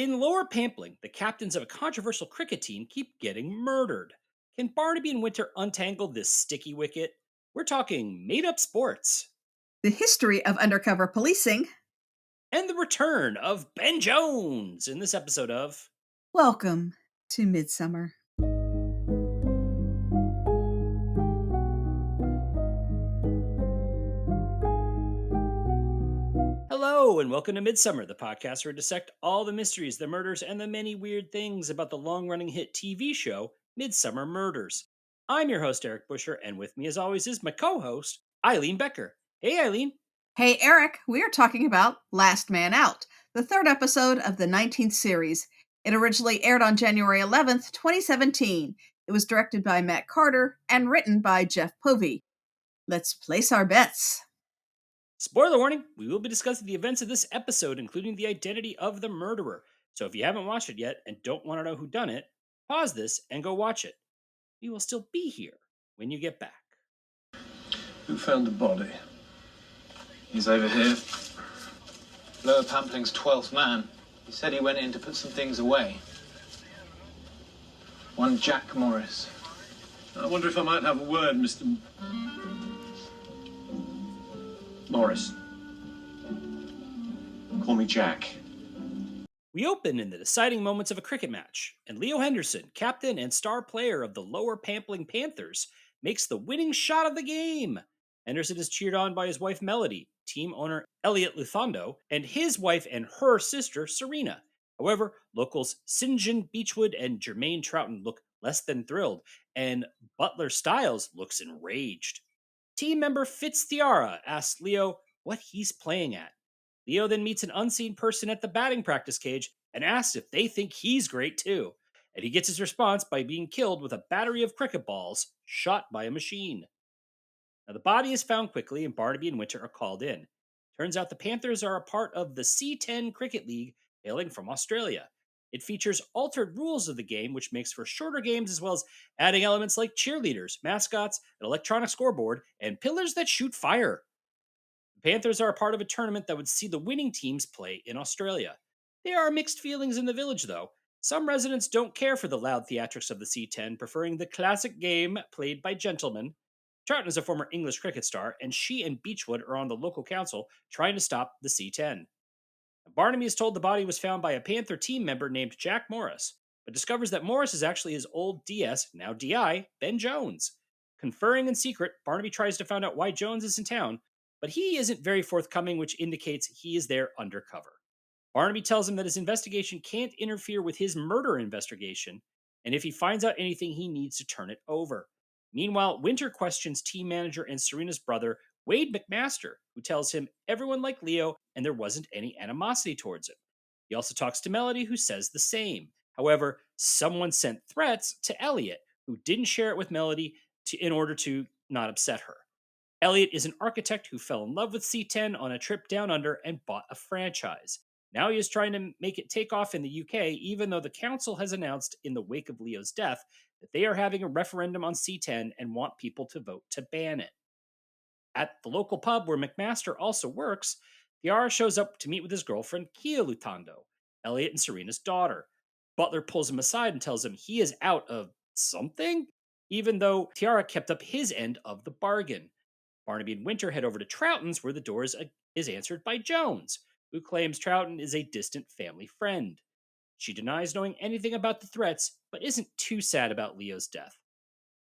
In Lower Pampling, the captains of a controversial cricket team keep getting murdered. Can Barnaby and Winter untangle this sticky wicket? We're talking made up sports. The history of undercover policing. And the return of Ben Jones in this episode of. Welcome to Midsummer. Hello, and welcome to Midsummer, the podcast where we dissect all the mysteries, the murders, and the many weird things about the long running hit TV show, Midsummer Murders. I'm your host, Eric Buscher, and with me, as always, is my co host, Eileen Becker. Hey, Eileen. Hey, Eric, we are talking about Last Man Out, the third episode of the 19th series. It originally aired on January 11th, 2017. It was directed by Matt Carter and written by Jeff Povey. Let's place our bets. Spoiler warning, we will be discussing the events of this episode, including the identity of the murderer. So if you haven't watched it yet and don't want to know who done it, pause this and go watch it. We will still be here when you get back. Who found the body? He's over here. Lower Pampling's 12th man. He said he went in to put some things away. One Jack Morris. I wonder if I might have a word, Mr. Morris. Call me Jack. We open in the deciding moments of a cricket match, and Leo Henderson, captain and star player of the Lower Pampling Panthers, makes the winning shot of the game. Henderson is cheered on by his wife Melody, team owner Elliot Luthando, and his wife and her sister Serena. However, locals St. John Beechwood and Jermaine Troughton look less than thrilled, and Butler Stiles looks enraged. Team member Fitz Tiara asks Leo what he's playing at. Leo then meets an unseen person at the batting practice cage and asks if they think he's great too. And he gets his response by being killed with a battery of cricket balls shot by a machine. Now, the body is found quickly, and Barnaby and Winter are called in. Turns out the Panthers are a part of the C10 Cricket League hailing from Australia. It features altered rules of the game, which makes for shorter games, as well as adding elements like cheerleaders, mascots, an electronic scoreboard, and pillars that shoot fire. The Panthers are a part of a tournament that would see the winning teams play in Australia. There are mixed feelings in the village, though. Some residents don't care for the loud theatrics of the C10, preferring the classic game played by gentlemen. Troughton is a former English cricket star, and she and Beechwood are on the local council trying to stop the C10. Barnaby is told the body was found by a Panther team member named Jack Morris, but discovers that Morris is actually his old DS, now DI, Ben Jones. Conferring in secret, Barnaby tries to find out why Jones is in town, but he isn't very forthcoming, which indicates he is there undercover. Barnaby tells him that his investigation can't interfere with his murder investigation, and if he finds out anything, he needs to turn it over. Meanwhile, Winter questions team manager and Serena's brother, Wade McMaster, who tells him everyone liked Leo and there wasn't any animosity towards him. He also talks to Melody, who says the same. However, someone sent threats to Elliot, who didn't share it with Melody in order to not upset her. Elliot is an architect who fell in love with C10 on a trip down under and bought a franchise. Now he is trying to make it take off in the UK, even though the council has announced in the wake of Leo's death that they are having a referendum on C10 and want people to vote to ban it. At the local pub where McMaster also works, Tiara shows up to meet with his girlfriend, Kia Lutando, Elliot and Serena's daughter. Butler pulls him aside and tells him he is out of something, even though Tiara kept up his end of the bargain. Barnaby and Winter head over to Troughton's, where the door is answered by Jones, who claims Troughton is a distant family friend. She denies knowing anything about the threats, but isn't too sad about Leo's death.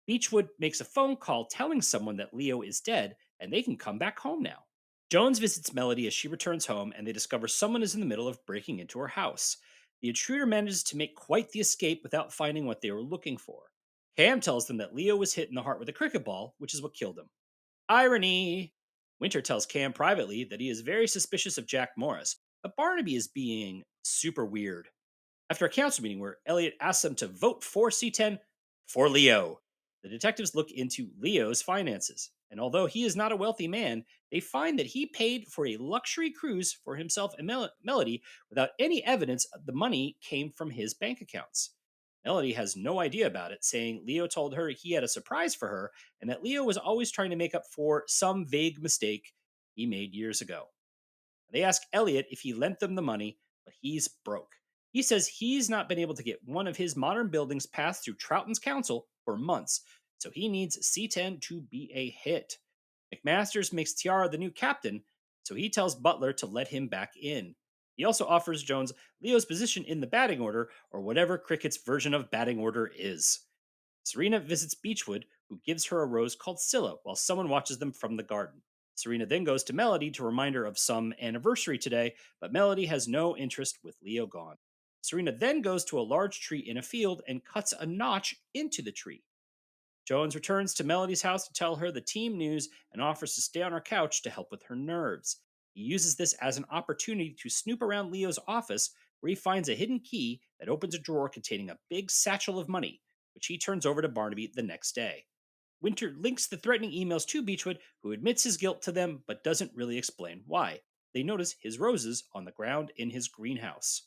Beechwood makes a phone call telling someone that Leo is dead and they can come back home now. Jones visits Melody as she returns home, and they discover someone is in the middle of breaking into her house. The intruder manages to make quite the escape without finding what they were looking for. Cam tells them that Leo was hit in the heart with a cricket ball, which is what killed him. Irony! Winter tells Cam privately that he is very suspicious of Jack Morris, but Barnaby is being super weird. After a council meeting where Elliot asks them to vote for C10 for Leo, the detectives look into Leo's finances, and although he is not a wealthy man, they find that he paid for a luxury cruise for himself and Melody without any evidence the money came from his bank accounts. Melody has no idea about it, saying Leo told her he had a surprise for her and that Leo was always trying to make up for some vague mistake he made years ago. They ask Elliot if he lent them the money, but he's broke. He says he's not been able to get one of his modern buildings passed through Troughton's council for months, so he needs C10 to be a hit. McMasters makes Tiara the new captain, so he tells Butler to let him back in. He also offers Jones Leo's position in the batting order, or whatever Cricket's version of batting order is. Serena visits Beechwood, who gives her a rose called Scylla while someone watches them from the garden. Serena then goes to Melody to remind her of some anniversary today, but Melody has no interest with Leo gone. Serena then goes to a large tree in a field and cuts a notch into the tree. Jones returns to Melody's house to tell her the team news and offers to stay on her couch to help with her nerves. He uses this as an opportunity to snoop around Leo's office, where he finds a hidden key that opens a drawer containing a big satchel of money, which he turns over to Barnaby the next day. Winter links the threatening emails to Beechwood, who admits his guilt to them but doesn't really explain why. They notice his roses on the ground in his greenhouse.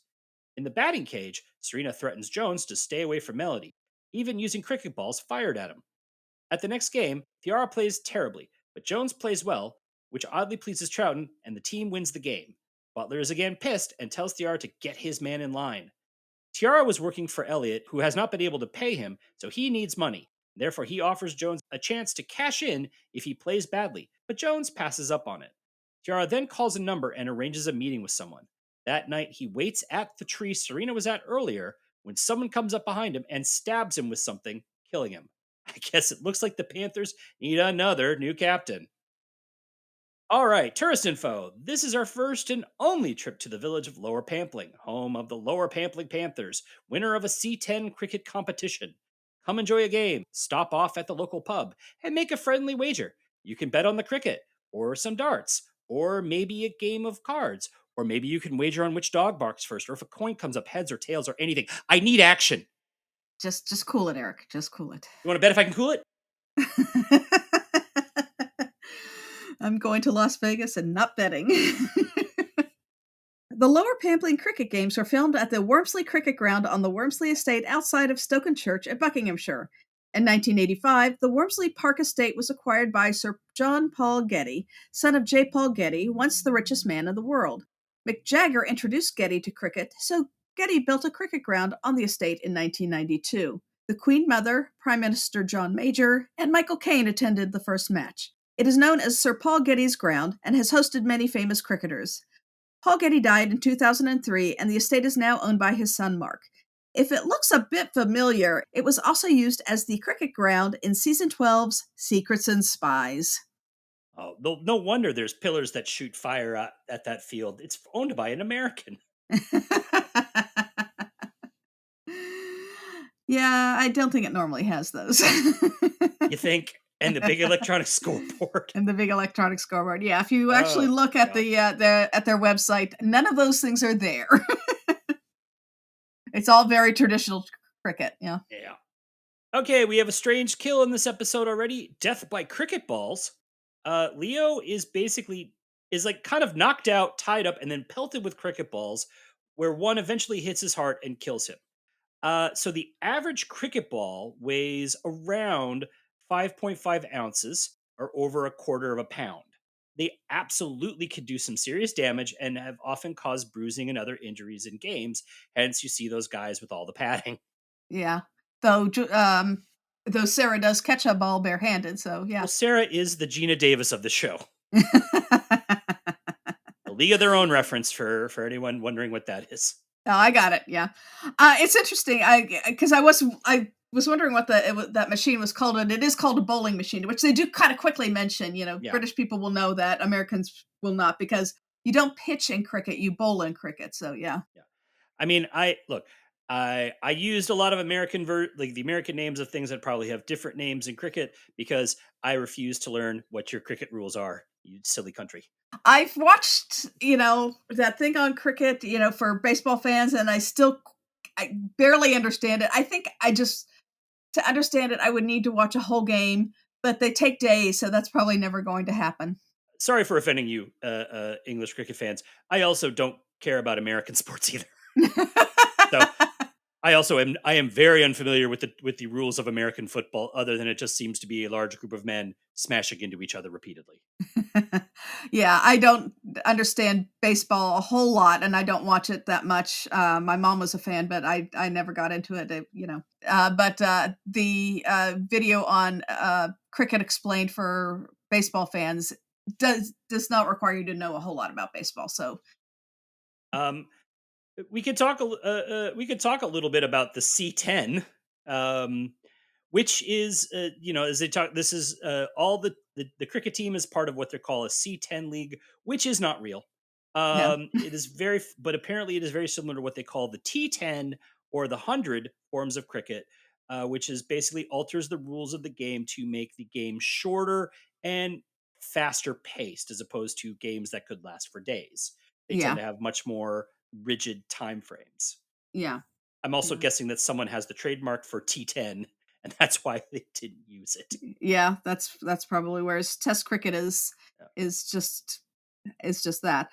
In the batting cage, Serena threatens Jones to stay away from Melody, even using cricket balls fired at him. At the next game, Tiara plays terribly, but Jones plays well, which oddly pleases Troughton, and the team wins the game. Butler is again pissed and tells Tiara to get his man in line. Tiara was working for Elliot, who has not been able to pay him, so he needs money. Therefore, he offers Jones a chance to cash in if he plays badly, but Jones passes up on it. Tiara then calls a number and arranges a meeting with someone. That night, he waits at the tree Serena was at earlier when someone comes up behind him and stabs him with something, killing him. I guess it looks like the Panthers need another new captain. All right, tourist info. This is our first and only trip to the village of Lower Pampling, home of the Lower Pampling Panthers, winner of a C10 cricket competition. Come enjoy a game, stop off at the local pub, and make a friendly wager. You can bet on the cricket, or some darts, or maybe a game of cards, or maybe you can wager on which dog barks first, or if a coin comes up heads or tails or anything. I need action. Just cool it, Eric. Just cool it. You want to bet if I can cool it? I'm going to Las Vegas and not betting. The Lower Pampling cricket games were filmed at the Wormsley Cricket Ground on the Wormsley Estate outside of Stoken Church at Buckinghamshire. In 1985, the Wormsley Park Estate was acquired by Sir John Paul Getty, son of J. Paul Getty, once the richest man in the world. Mick Jagger introduced Getty to cricket, so Getty built a cricket ground on the estate in 1992. The Queen Mother, Prime Minister John Major, and Michael Caine attended the first match. It is known as Sir Paul Getty's ground and has hosted many famous cricketers. Paul Getty died in 2003, and the estate is now owned by his son Mark. If it looks a bit familiar, it was also used as the cricket ground in Season 12's Secrets and Spies. Oh, no wonder there's pillars that shoot fire at that field. It's owned by an American. Yeah, I don't think it normally has those. You think? And the big electronic scoreboard. And the big electronic scoreboard. Yeah, if you actually look at at their website, none of those things are there. It's all very traditional cricket. Yeah. Yeah. Okay, we have a strange kill in this episode already. Death by cricket balls. Leo is like kind of knocked out, tied up, and then pelted with cricket balls, where one eventually hits his heart and kills him. So the average cricket ball weighs around 5.5 ounces, or over a quarter of a pound. They absolutely could do some serious damage and have often caused bruising and other injuries in games. Hence, you see those guys with all the padding. Yeah. Though Sarah does catch a ball barehanded, so yeah. Well, Sarah is the Gina Davis of the show. A League of Their Own reference for anyone wondering what that is. Oh, I got it. Yeah, it's interesting. Because I was wondering what that machine was called, and it is called a bowling machine, which they do kind of quickly mention. Yeah. British people will know that, Americans will not, because you don't pitch in cricket, you bowl in cricket. So yeah. I mean, I used a lot of American the American names of things that probably have different names in cricket because I refuse to learn what your cricket rules are. You silly country. I've watched, that thing on cricket, for baseball fans, and I barely understand it. I think to understand it, I would need to watch a whole game, but they take days, so that's probably never going to happen. Sorry for offending you, English cricket fans. I also don't care about American sports either. So I am very unfamiliar with the rules of American football, other than it just seems to be a large group of men smashing into each other repeatedly. Yeah, I don't understand baseball a whole lot, and I don't watch it that much. My mom was a fan, but I never got into it. But the video on cricket explained for baseball fans does not require you to know a whole lot about baseball. So Um, we could talk a little bit about the C10, um, which is as they talk. This is all the cricket team is part of what they call a C10 league, which is not real. no, It is very, but apparently it is very similar to what they call the T10 or the 100 forms of cricket, which is basically alters the rules of the game to make the game shorter and faster paced, as opposed to games that could last for days. They tend yeah, to have much more rigid time frames. yeah, I'm also yeah, guessing that someone has the trademark for T10, and that's why they didn't use it. yeah. That's probably whereas Test cricket Yeah. is just that.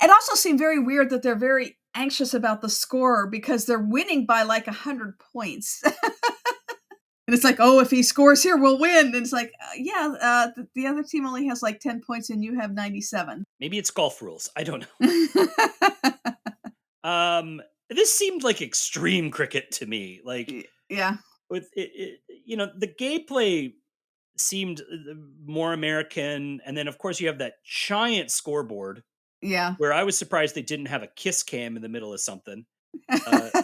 It also seemed very weird that they're very anxious about the score because they're winning by like 100 points. And it's like, oh, if he scores here, we'll win. And it's like, yeah, the other team only has like 10 points and you have 97. Maybe it's golf rules. I don't know. This seemed like extreme cricket to me. Like Yeah, with the gameplay seemed more American, and then of course you have that giant scoreboard yeah. where I was surprised they didn't have a kiss cam in the middle of something. Uh, uh,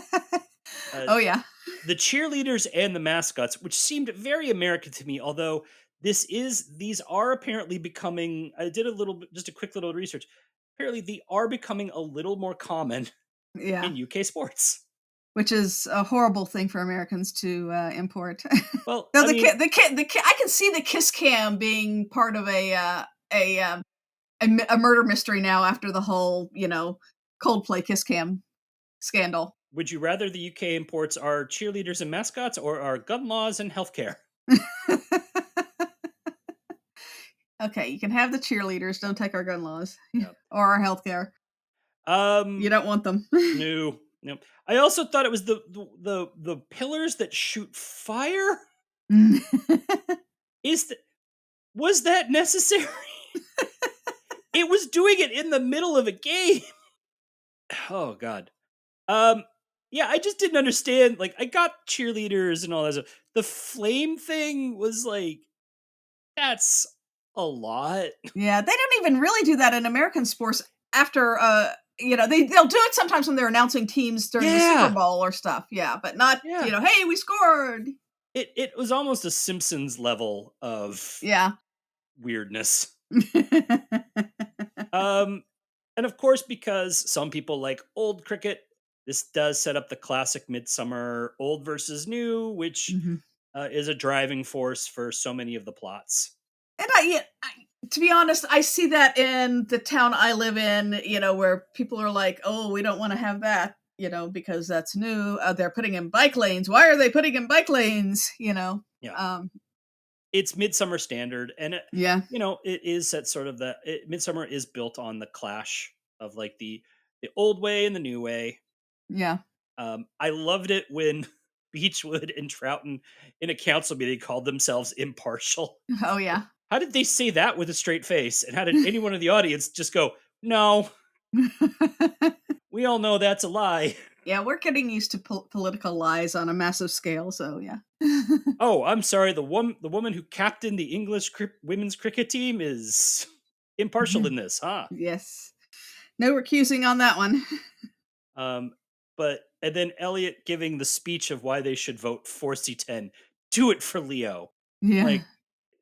Oh, yeah. the cheerleaders and the mascots, which seemed very American to me, although these are apparently becoming. I did just a quick little research. Apparently, they are becoming a little more common Yeah. in UK sports. Which is a horrible thing for Americans to import. Well, No, I mean, I can see the kiss cam being part of a murder mystery now after the whole, Coldplay kiss cam scandal. would you rather the UK imports our cheerleaders and mascots or our gun laws and healthcare? Okay, you can have the cheerleaders, don't take our gun laws Yeah. or our healthcare. You Um, don't want them. no, no. I also thought it was the pillars that shoot fire. Is that Was that necessary? It was doing it in the middle of a game. Oh god. Um, yeah, I just didn't understand. Like, I got cheerleaders and all that stuff. The flame thing was like, that's a lot. Yeah, they don't even really do that in American sports after they'll do it sometimes when they're announcing teams during the Super Yeah, Bowl or stuff. Yeah, but not, yeah. hey, we scored. It was almost a Simpsons level of Yeah. weirdness. Um, and of course, because some people like old cricket, this does set up the classic Midsummer old versus new, which Mhm. is a driving force for so many of the plots. And to be honest, I see that in the town I live in, where people are like, "Oh, we don't want to have that," because that's new. They're putting in bike lanes. Why are they putting in bike lanes? Yeah, Um, it's Midsummer standard, and yeah, it is that sort of Midsummer is built on the clash of like the old way and the new way. yeah. I loved it when Beechwood and Troughton in a council meeting called themselves impartial. Oh, yeah. How did they say that with a straight face? And how did anyone in the audience just go, "No, we all know that's a lie"? Yeah, we're getting used to political lies on a massive scale, so yeah. Oh, I'm sorry. The woman who captained the English women's cricket team is impartial in this, huh? Yes. No recusing on that one. Um, but and then Elliot giving the speech of why they should vote for C10. Do it for Leo. Yeah. Like,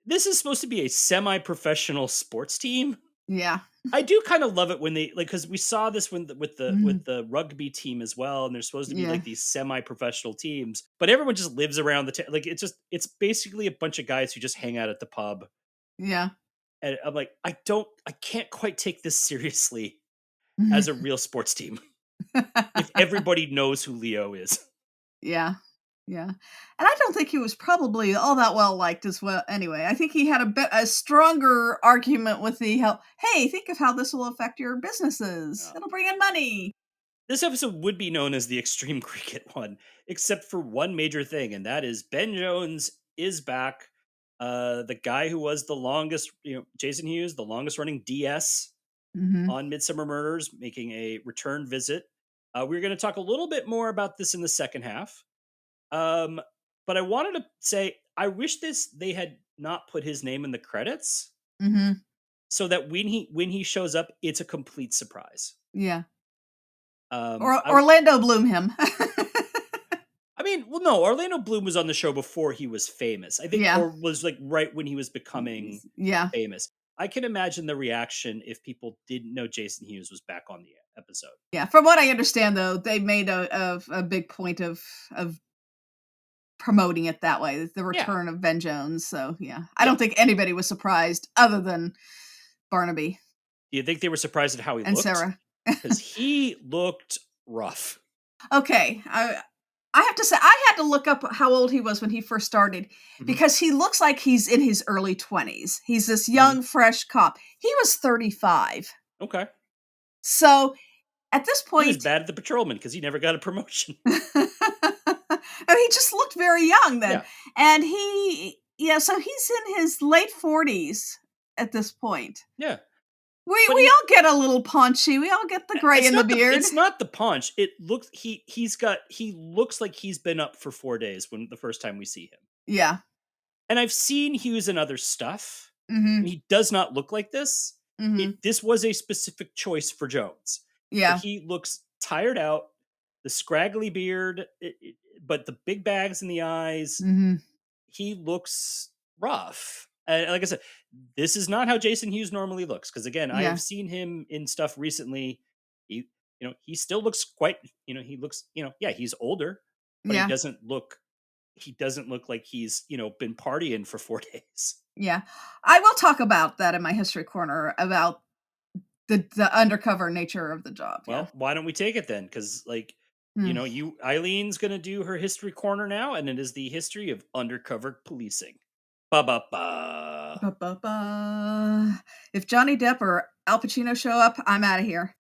this is supposed to be a semi-professional sports team. Yeah. I do kind of love it when they like, because we saw this when with the Mhm. with the rugby team as well, and they're supposed to be Yeah. like these semi-professional teams, but everyone just lives around like it's basically a bunch of guys who just hang out at the pub, Yeah. and I'm like, I can't quite take this seriously as a real sports team if everybody knows who Leo is. Yeah. Yeah. And I don't think he was probably all that well liked as well anyway. I think he had a stronger argument with the help. Hey, think of how this will affect your businesses. Uh, It'll bring in money. This episode would be known as the Extreme Cricket one, except for one major thing, and that is Ben Jones is back. The guy who was the longest, Jason Hughes, the longest running DS Hmm. on Midsummer Murders, making a return visit. We're going to talk a little bit more about this in the second half. Um, but I wanted to say I wish they had not put his name in the credits Hmm. so that when he shows up, it's a complete surprise. Yeah. Um, Or I Orlando Bloom him. I mean, well, no, Orlando Bloom was on the show before he was famous. I think, Yeah. or was like right when he was becoming Yeah. famous. I can imagine the reaction if people didn't know Jason Hughes was back on the episode. Yeah. From what I understand, though, they made a big point of promoting it that way, the Yeah, return of Ben Jones. So yeah, I yeah. don't think anybody was surprised other than Barnaby Do you think they were surprised at how he and looked? Sarah. Because he looked rough. Okay, I have to say I had to look up how old he was when he first started Mhm, because he looks like he's in his early 20s. He's this mhm. young, fresh cop. He was 35. Okay. So at this He was point, bad at the patrolman because he never got a promotion. and he just looked very young then. Yeah, And so he's in his late 40s at this point. yeah. We But we all get a little paunchy. We all get the gray it's in the not the beard. it's not the punch. It looks he looks like he's been up for 4 days when the first time we see him. Yeah. And I've seen Hughes in other stuff, and Mhm. he does not look like this. Mhm. This was a specific choice for Jones, but Yeah. he looks tired out. The scraggly beard, but the big bags in the eyes. Mhm. He looks rough. And like I said, this is not how Jason Hughes normally looks. Because again, I have Yeah. seen him in stuff recently. He, he still looks quite. He looks. Yeah, he's older, but he Yeah. doesn't look. He doesn't look like he's been partying for 4 days. Yeah. I will talk about that in my history corner about the undercover nature of the job. Yeah. Well, why don't we take it then? Because Hmm. Eileen's gonna do her history corner now, and it is the history of undercover policing. Ba ba ba. Ba-ba-ba. If Johnny Depp or Al Pacino show up, I'm out of here.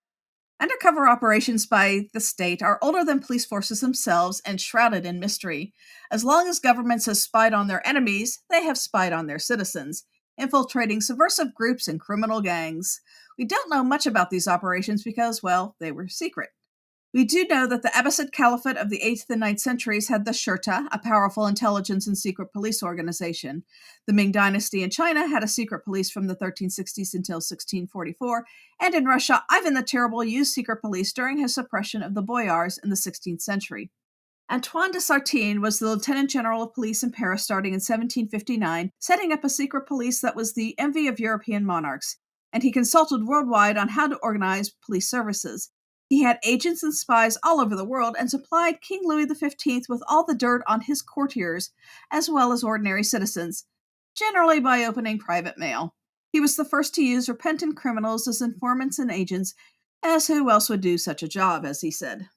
Undercover operations by the state are older than police forces themselves and shrouded in mystery. As long as governments have spied on their enemies, they have spied on their citizens, infiltrating subversive groups and criminal gangs. We don't know much about these operations because, well, they were secret. We do know that the Abbasid Caliphate of the 8th and 9th centuries had the Shurta, a powerful intelligence and secret police organization. The Ming Dynasty in China had a secret police from the 1360s until 1644, and in Russia, Ivan the Terrible used secret police during his suppression of the boyars in the 16th century. Antoine de Sartine was the Lieutenant General of Police in Paris starting in 1759, setting up a secret police that was the envy of European monarchs, and he consulted worldwide on how to organize police services. He had agents and spies all over the world and supplied King Louis XV with all the dirt on his courtiers, as well as ordinary citizens, generally by opening private mail. He was the first to use repentant criminals as informants and agents, as who else would do such a job, as he said.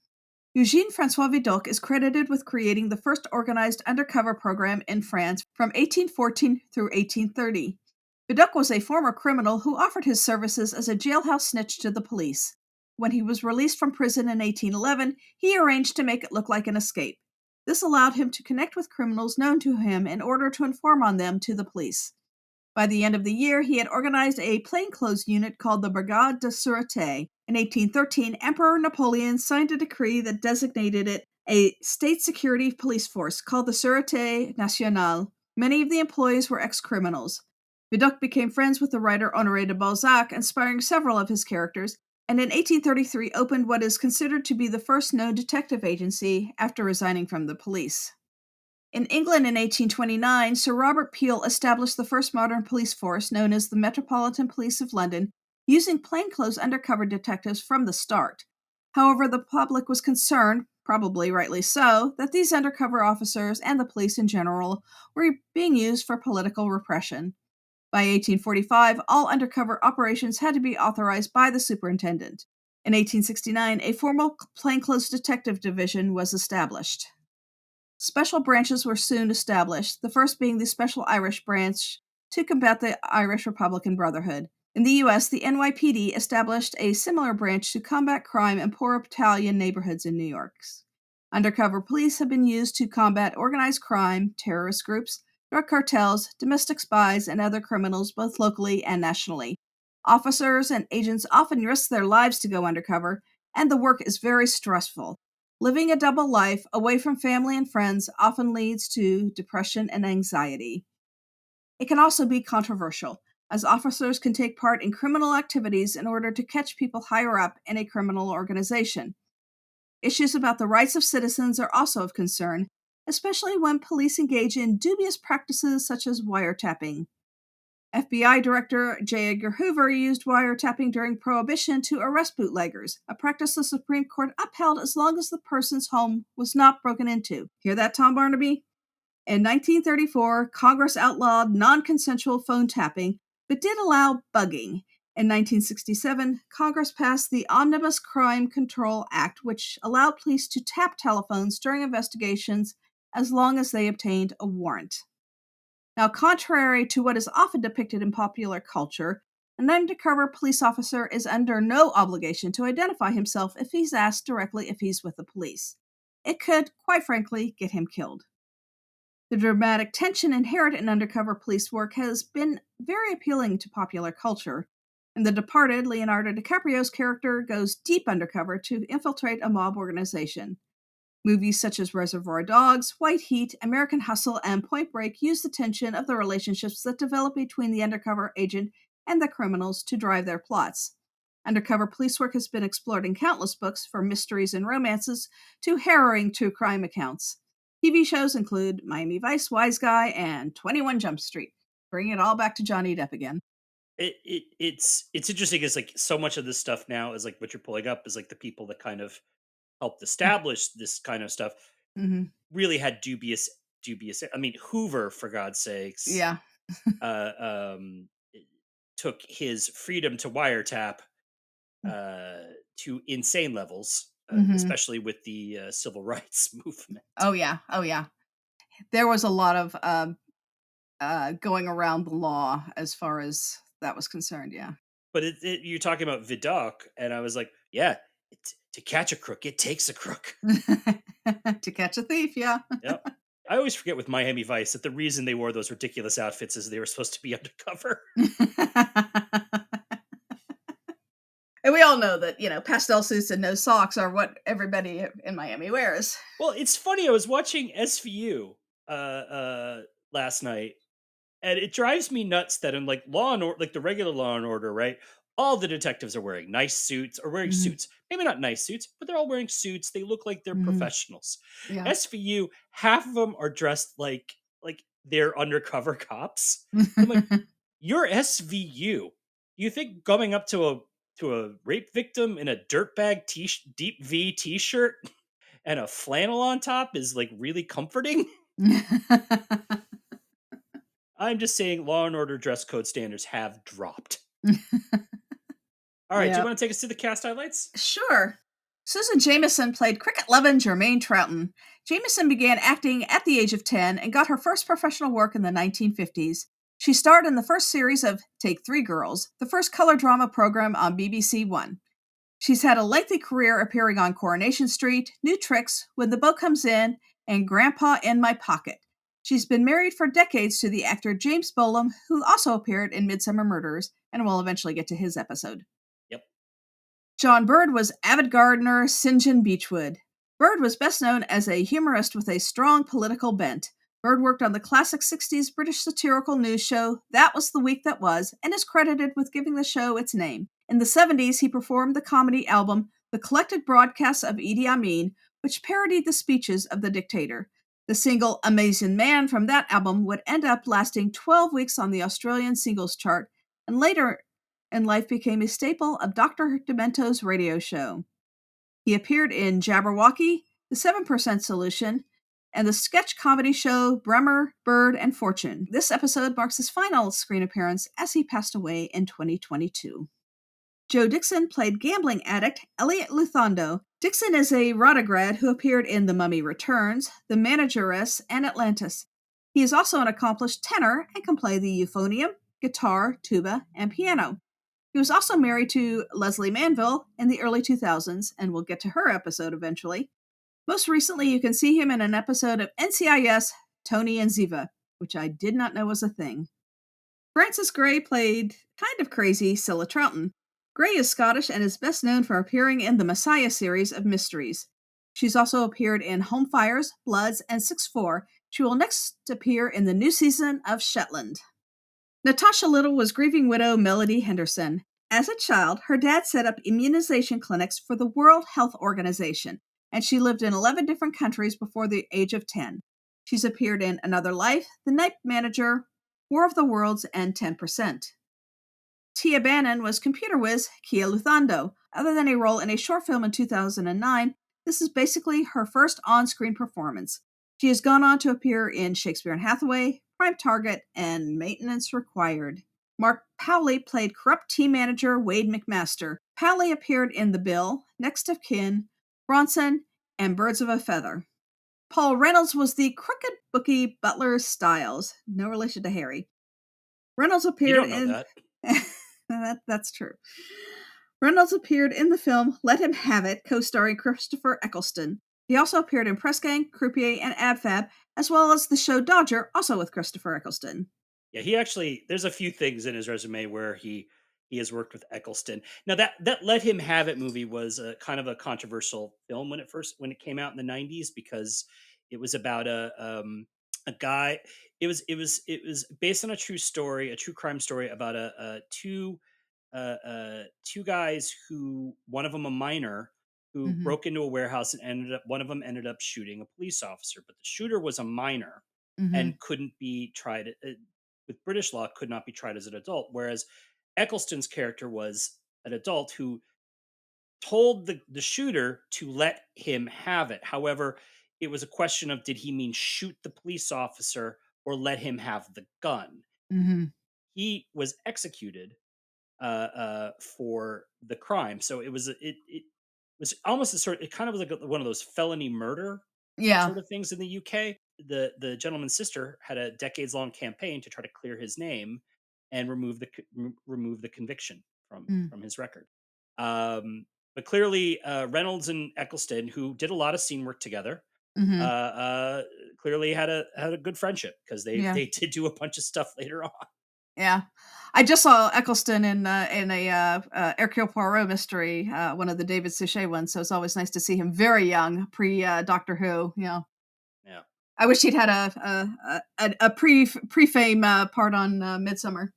Eugène Francois Vidocq is credited with creating the first organized undercover program in France from 1814 through 1830. Vidocq was a former criminal who offered his services as a jailhouse snitch to the police. When he was released from prison in 1811, he arranged to make it look like an escape. This allowed him to connect with criminals known to him in order to inform on them to the police. By the end of the year, he had organized a plainclothes unit called the Brigade de Sûreté. In 1813, Emperor Napoleon signed a decree that designated it a state security police force called the Sûreté Nationale. Many of the employees were ex-criminals. Vidocq became friends with the writer Honoré de Balzac, inspiring several of his characters, and in 1833 opened what is considered to be the first known detective agency after resigning from the police. In England in 1829, Sir Robert Peel established the first modern police force known as the Metropolitan Police of London, using plainclothes undercover detectives from the start. However, the public was concerned, probably rightly so, that these undercover officers and the police in general were being used for political repression. By 1845, all undercover operations had to be authorized by the superintendent. In 1869, a formal plainclothes detective division was established. Special branches were soon established, the first being the Special Irish Branch to combat the Irish Republican Brotherhood. In the U.S., the NYPD established a similar branch to combat crime in poor Italian neighborhoods in New York. Undercover police have been used to combat organized crime, terrorist groups, drug cartels, domestic spies, and other criminals both locally and nationally. Officers and agents often risk their lives to go undercover, and the work is very stressful. Living a double life away from family and friends often leads to depression and anxiety. It can also be controversial, as officers can take part in criminal activities in order to catch people higher up in a criminal organization. Issues about the rights of citizens are also of concern, especially when police engage in dubious practices such as wiretapping. FBI Director J. Edgar Hoover used wiretapping during Prohibition to arrest bootleggers, a practice the Supreme Court upheld as long as the person's home was not broken into. Hear that, Tom Barnaby? In 1934, Congress outlawed non-consensual phone tapping, but did allow bugging. In 1967, Congress passed the Omnibus Crime Control Act, which allowed police to tap telephones during investigations as long as they obtained a warrant. Now, contrary to what is often depicted in popular culture, an undercover police officer is under no obligation to identify himself if he's asked directly if he's with the police. It could, quite frankly, get him killed. The dramatic tension inherent in undercover police work has been very appealing to popular culture. In The Departed, Leonardo DiCaprio's character goes deep undercover to infiltrate a mob organization. Movies such as Reservoir Dogs, White Heat, American Hustle, and Point Break use the tension of the relationships that develop between the undercover agent and the criminals to drive their plots. Undercover police work has been explored in countless books, from mysteries and romances to harrowing true crime accounts. TV shows include Miami Vice, Wise Guy, and 21 Jump Street. Bring it all back to Johnny Depp again. It's interesting. Is like so much of this stuff now is like what you're pulling up is like the people that kind of helped establish this kind of stuff Mm-hmm. really had dubious. I mean, Hoover, for God's sakes, Yeah. uh, um, took his freedom to wiretap to insane levels, Mm-hmm. especially with the civil rights movement. Oh, yeah. Oh, yeah. There was a lot of going around the law as far as that was concerned, yeah. But you're talking about Vidocq, and I was like, yeah, to catch a crook, it takes a crook. To catch a thief, yeah. Yep. I always forget with Miami Vice that the reason they wore those ridiculous outfits is they were supposed to be undercover. And we all know that, pastel suits and no socks are what everybody in Miami wears. Well, it's funny. I was watching SVU last night, and it drives me nuts that in like Law and Order, like the regular Law and Order, right? All the detectives are wearing nice suits or wearing Mhm. suits. Maybe not nice suits, but they're all wearing suits. They look like they're Mhm. professionals. Yeah. SVU, half of them are dressed like they're undercover cops. I'm like, you're SVU. You think going up to a rape victim in a dirtbag deep V t-shirt and a flannel on top is like really comforting? I'm just saying Law and Order dress code standards have dropped. All right, do you Yep. want to take us to the cast highlights? Sure. Susan Jameson played cricket-loving Germaine Troughton. Jameson began acting at the age of 10 and got her first professional work in the 1950s. She starred in the first series of Take 3 Girls, the first color drama program on BBC One. She's had a lengthy career appearing on Coronation Street, New Tricks, When the Boat Comes In, and Grandpa in My Pocket. She's been married for decades to the actor James Bolam, who also appeared in Midsomer Murders, and we'll eventually get to his episode. Yep. John Bird was avid gardener St. John Beechwood. Bird was best known as a humorist with a strong political bent. Bird worked on the classic 60s British satirical news show That Was the Week That Was, and is credited with giving the show its name. In the 70s, he performed the comedy album The Collected Broadcasts of Idi Amin, which parodied the speeches of the dictator. The single Amazing Man from that album would end up lasting 12 weeks on the Australian singles chart, and later in life became a staple of Dr. Demento's radio show. He appeared in Jabberwocky, The 7% Solution, and the sketch comedy show Bremer, Bird, and Fortune. This episode marks his final screen appearance as he passed away in 2022. Joe Dixon played gambling addict Elliot Luthondo. Dixon is a Rotograd who appeared in The Mummy Returns, The Manageress, and Atlantis. He is also an accomplished tenor and can play the euphonium, guitar, tuba, and piano. He was also married to Leslie Manville in the early 2000s, and we'll get to her episode eventually. Most recently, you can see him in an episode of NCIS Tony and Ziva, which I did not know was a thing. Frances Gray played kind of crazy Scylla Troughton. Gray is Scottish and is best known for appearing in the Messiah series of mysteries. She's also appeared in Home Fires, Bloods, and 6-4. She will next appear in the new season of Shetland. Natasha Little was grieving widow Melody Henderson. As a child, her dad set up immunization clinics for the World Health Organization, and she lived in 11 different countries before the age of 10. She's appeared in Another Life, The Night Manager, War of the Worlds, and 10%. Tia Bannon was computer whiz Kia Luthando. Other than a role in a short film in 2009, this is basically her first on-screen performance. She has gone on to appear in Shakespeare and Hathaway, Prime Target, and Maintenance Required. Mark Powley played corrupt team manager Wade McMaster. Powley appeared in The Bill, Next of Kin, Bronson, and Birds of a Feather. Paul Reynolds was the crooked bookie Butler Styles, no relation to Harry. Reynolds You appeared don't know in... that. That's true. Reynolds appeared in the film Let Him Have It, co-starring Christopher Eccleston. He also appeared in Press Gang, Croupier, and Ab Fab, as well as the show Dodger, also with Christopher Eccleston. Yeah, he actually there's a few things in his resume where he has worked with Eccleston. Now that Let Him Have It movie was a kind of a controversial film when it came out in the 90s because it was about a guy. It was based on a true story, a true crime story about two guys who one of them a minor who Mm-hmm. broke into a warehouse and one of them ended up shooting a police officer, but the shooter was a minor Mm-hmm. and couldn't be tried with British law, could not be tried as an adult, whereas Eccleston's character was an adult who told the shooter to let him have it. However, it was a question of did he mean shoot the police officer or let him have the gun? Mm-hmm. He was executed for the crime. So it was almost a sort. It kind of was like one of those felony murder Yeah. sort of things in the UK. The gentleman's sister had a decades long campaign to try to clear his name and remove the conviction Mm. from his record. But clearly, Reynolds and Eccleston, who did a lot of scene work together, Mm-hmm. clearly had a good friendship because Yeah. they did do a bunch of stuff later on. Yeah. I just saw Eccleston in a Hercule Poirot mystery, one of the David Suchet ones, so it's always nice to see him very young, pre Doctor Who. Yeah. Yeah. I wish he'd had a pre-fame part on Midsomer.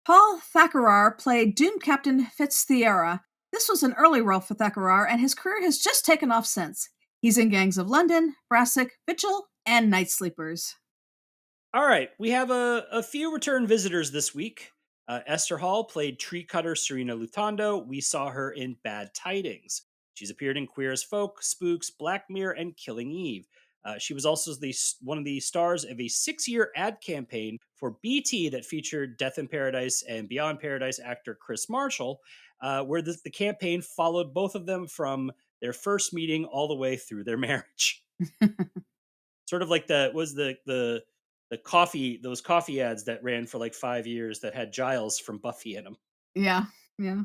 Paul Thakrar played Doomed Captain Fitzthierra. This was an early role for Thakrar, and his career has just taken off since. He's in Gangs of London, Brassic, Vigil, and Night Sleepers. All right, we have a few return visitors this week. Esther Hall played tree cutter Serena Lutando. We saw her in Bad Tidings. She's appeared in Queer as Folk, Spooks, Black Mirror, and Killing Eve. She was also one of the stars of a 6-year ad campaign for BT that featured Death in Paradise and Beyond Paradise actor Chris Marshall, where the campaign followed both of them from their first meeting all the way through their marriage. Sort of like the those coffee ads that ran for like 5 years that had Giles from Buffy in them. Yeah, yeah.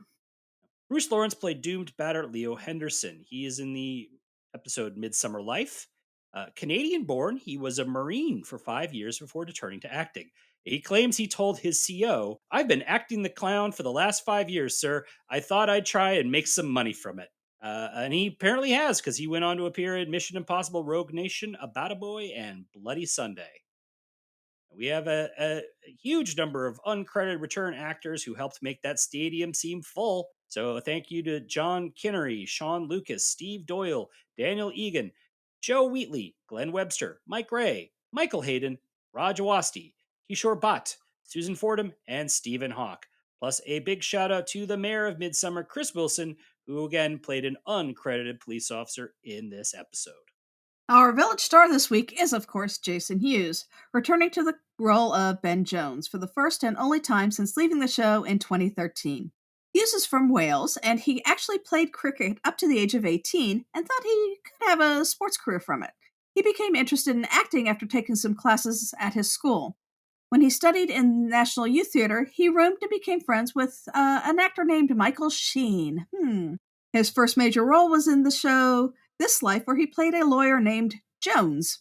Bruce Lawrence played doomed batter Leo Henderson. He is in the episode Midsummer Life. Canadian born, he was a Marine for 5 years before returning to acting. He claims he told his CO, "I've been acting the clown for the last 5 years, sir. I thought I'd try and make some money from it." And he apparently has, because he went on to appear in Mission Impossible Rogue Nation, About a Boy, and Bloody Sunday. We have a huge number of uncredited return actors who helped make that stadium seem full. So thank you to John Kinnery, Sean Lucas, Steve Doyle, Daniel Egan, Joe Wheatley, Glenn Webster, Mike Ray, Michael Hayden, Raj Awasti, Kishore Bhatt, Susan Fordham, and Stephen Hawke. Plus a big shout out to the mayor of Midsummer, Chris Wilson, who again played an uncredited police officer in this episode. Our village star this week is, of course, Jason Hughes, returning to the role of Ben Jones for the first and only time since leaving the show in 2013. Hughes is from Wales, and he actually played cricket up to the age of 18 and thought he could have a sports career from it. He became interested in acting after taking some classes at his school. When he studied in National Youth Theater, he roomed and became friends with an actor named Michael Sheen. His first major role was in the show This Life, where he played a lawyer named Jones.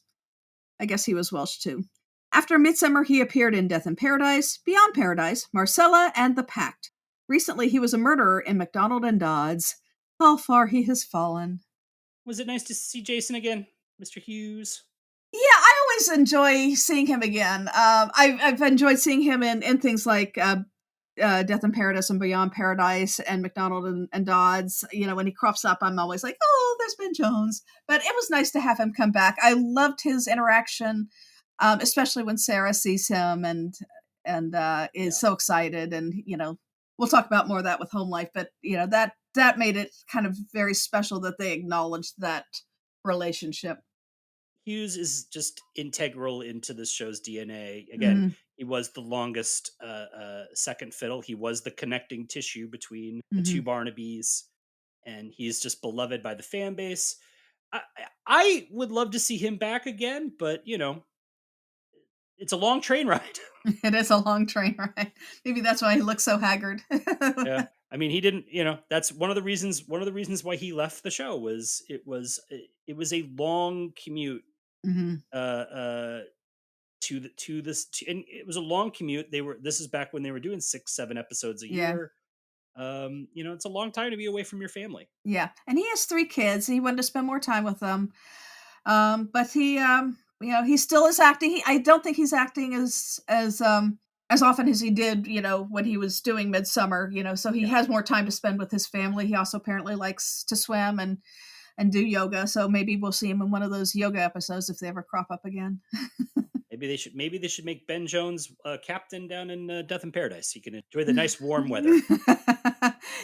I guess he was Welsh too. After Midsomer, he appeared in Death in Paradise, Beyond Paradise, Marcella, and The Pact. Recently, he was a murderer in MacDonald and Dodds. How far he has fallen. Was it nice to see Jason again, Mr. Hughes? Yeah, I always enjoy seeing him again. I've enjoyed seeing him in things like Death in Paradise and Beyond Paradise and McDonald and Dodds. You know, when he crops up, I'm always like, oh, there's Ben Jones. But it was nice to have him come back. I loved his interaction, especially when Sarah sees him and is so excited. And we'll talk about more of that with Home Life. But that made it kind of very special that they acknowledged that relationship. Hughes is just integral into this show's DNA. Again, Mhm. he was the longest second fiddle. He was the connecting tissue between the two Mhm. Barnabys, and he's just beloved by the fan base. I would love to see him back again, but it's a long train ride. It is a long train ride. Maybe that's why he looks so haggard. Yeah, I mean, he didn't. That's one of the reasons. One of the reasons why he left the show was it was a long commute Mhm. to this and it was a long commute. This is back when they were doing 6-7 episodes a Yeah. year. It's a long time to be away from your family. Yeah, and he has 3 kids. He wanted to spend more time with them. But he still is acting. I don't think he's acting as often as he did, when he was doing Midsummer, so he Yeah, has more time to spend with his family. He also apparently likes to swim and do yoga, so maybe we'll see him in one of those yoga episodes if they ever crop up again. maybe they should make Ben Jones captain down in Death in Paradise. He can enjoy the nice warm weather.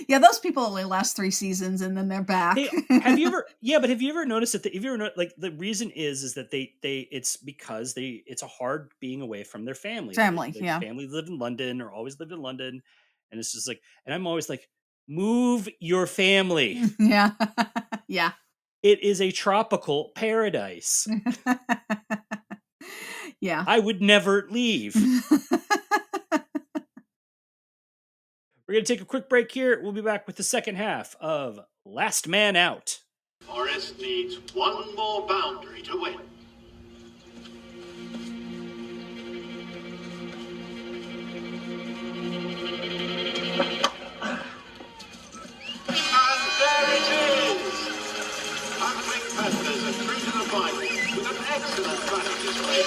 Yeah, those people only last 3 seasons and then they're back. They have you ever yeah, but have you ever noticed that have you ever like the reason is that they it's because it's a hard being away from their family. The, Family, the yeah. family lived in London or always lived in London, and it's just like, and I'm always like, move your family. Yeah. Yeah. It is a tropical paradise. Yeah. I would never leave. We're going to take a quick break here. We'll be back with the second half of Last Man Out. Forrest needs one more boundary to win. And there it is! Pampling Panthers are true to the Bible with an excellent batting display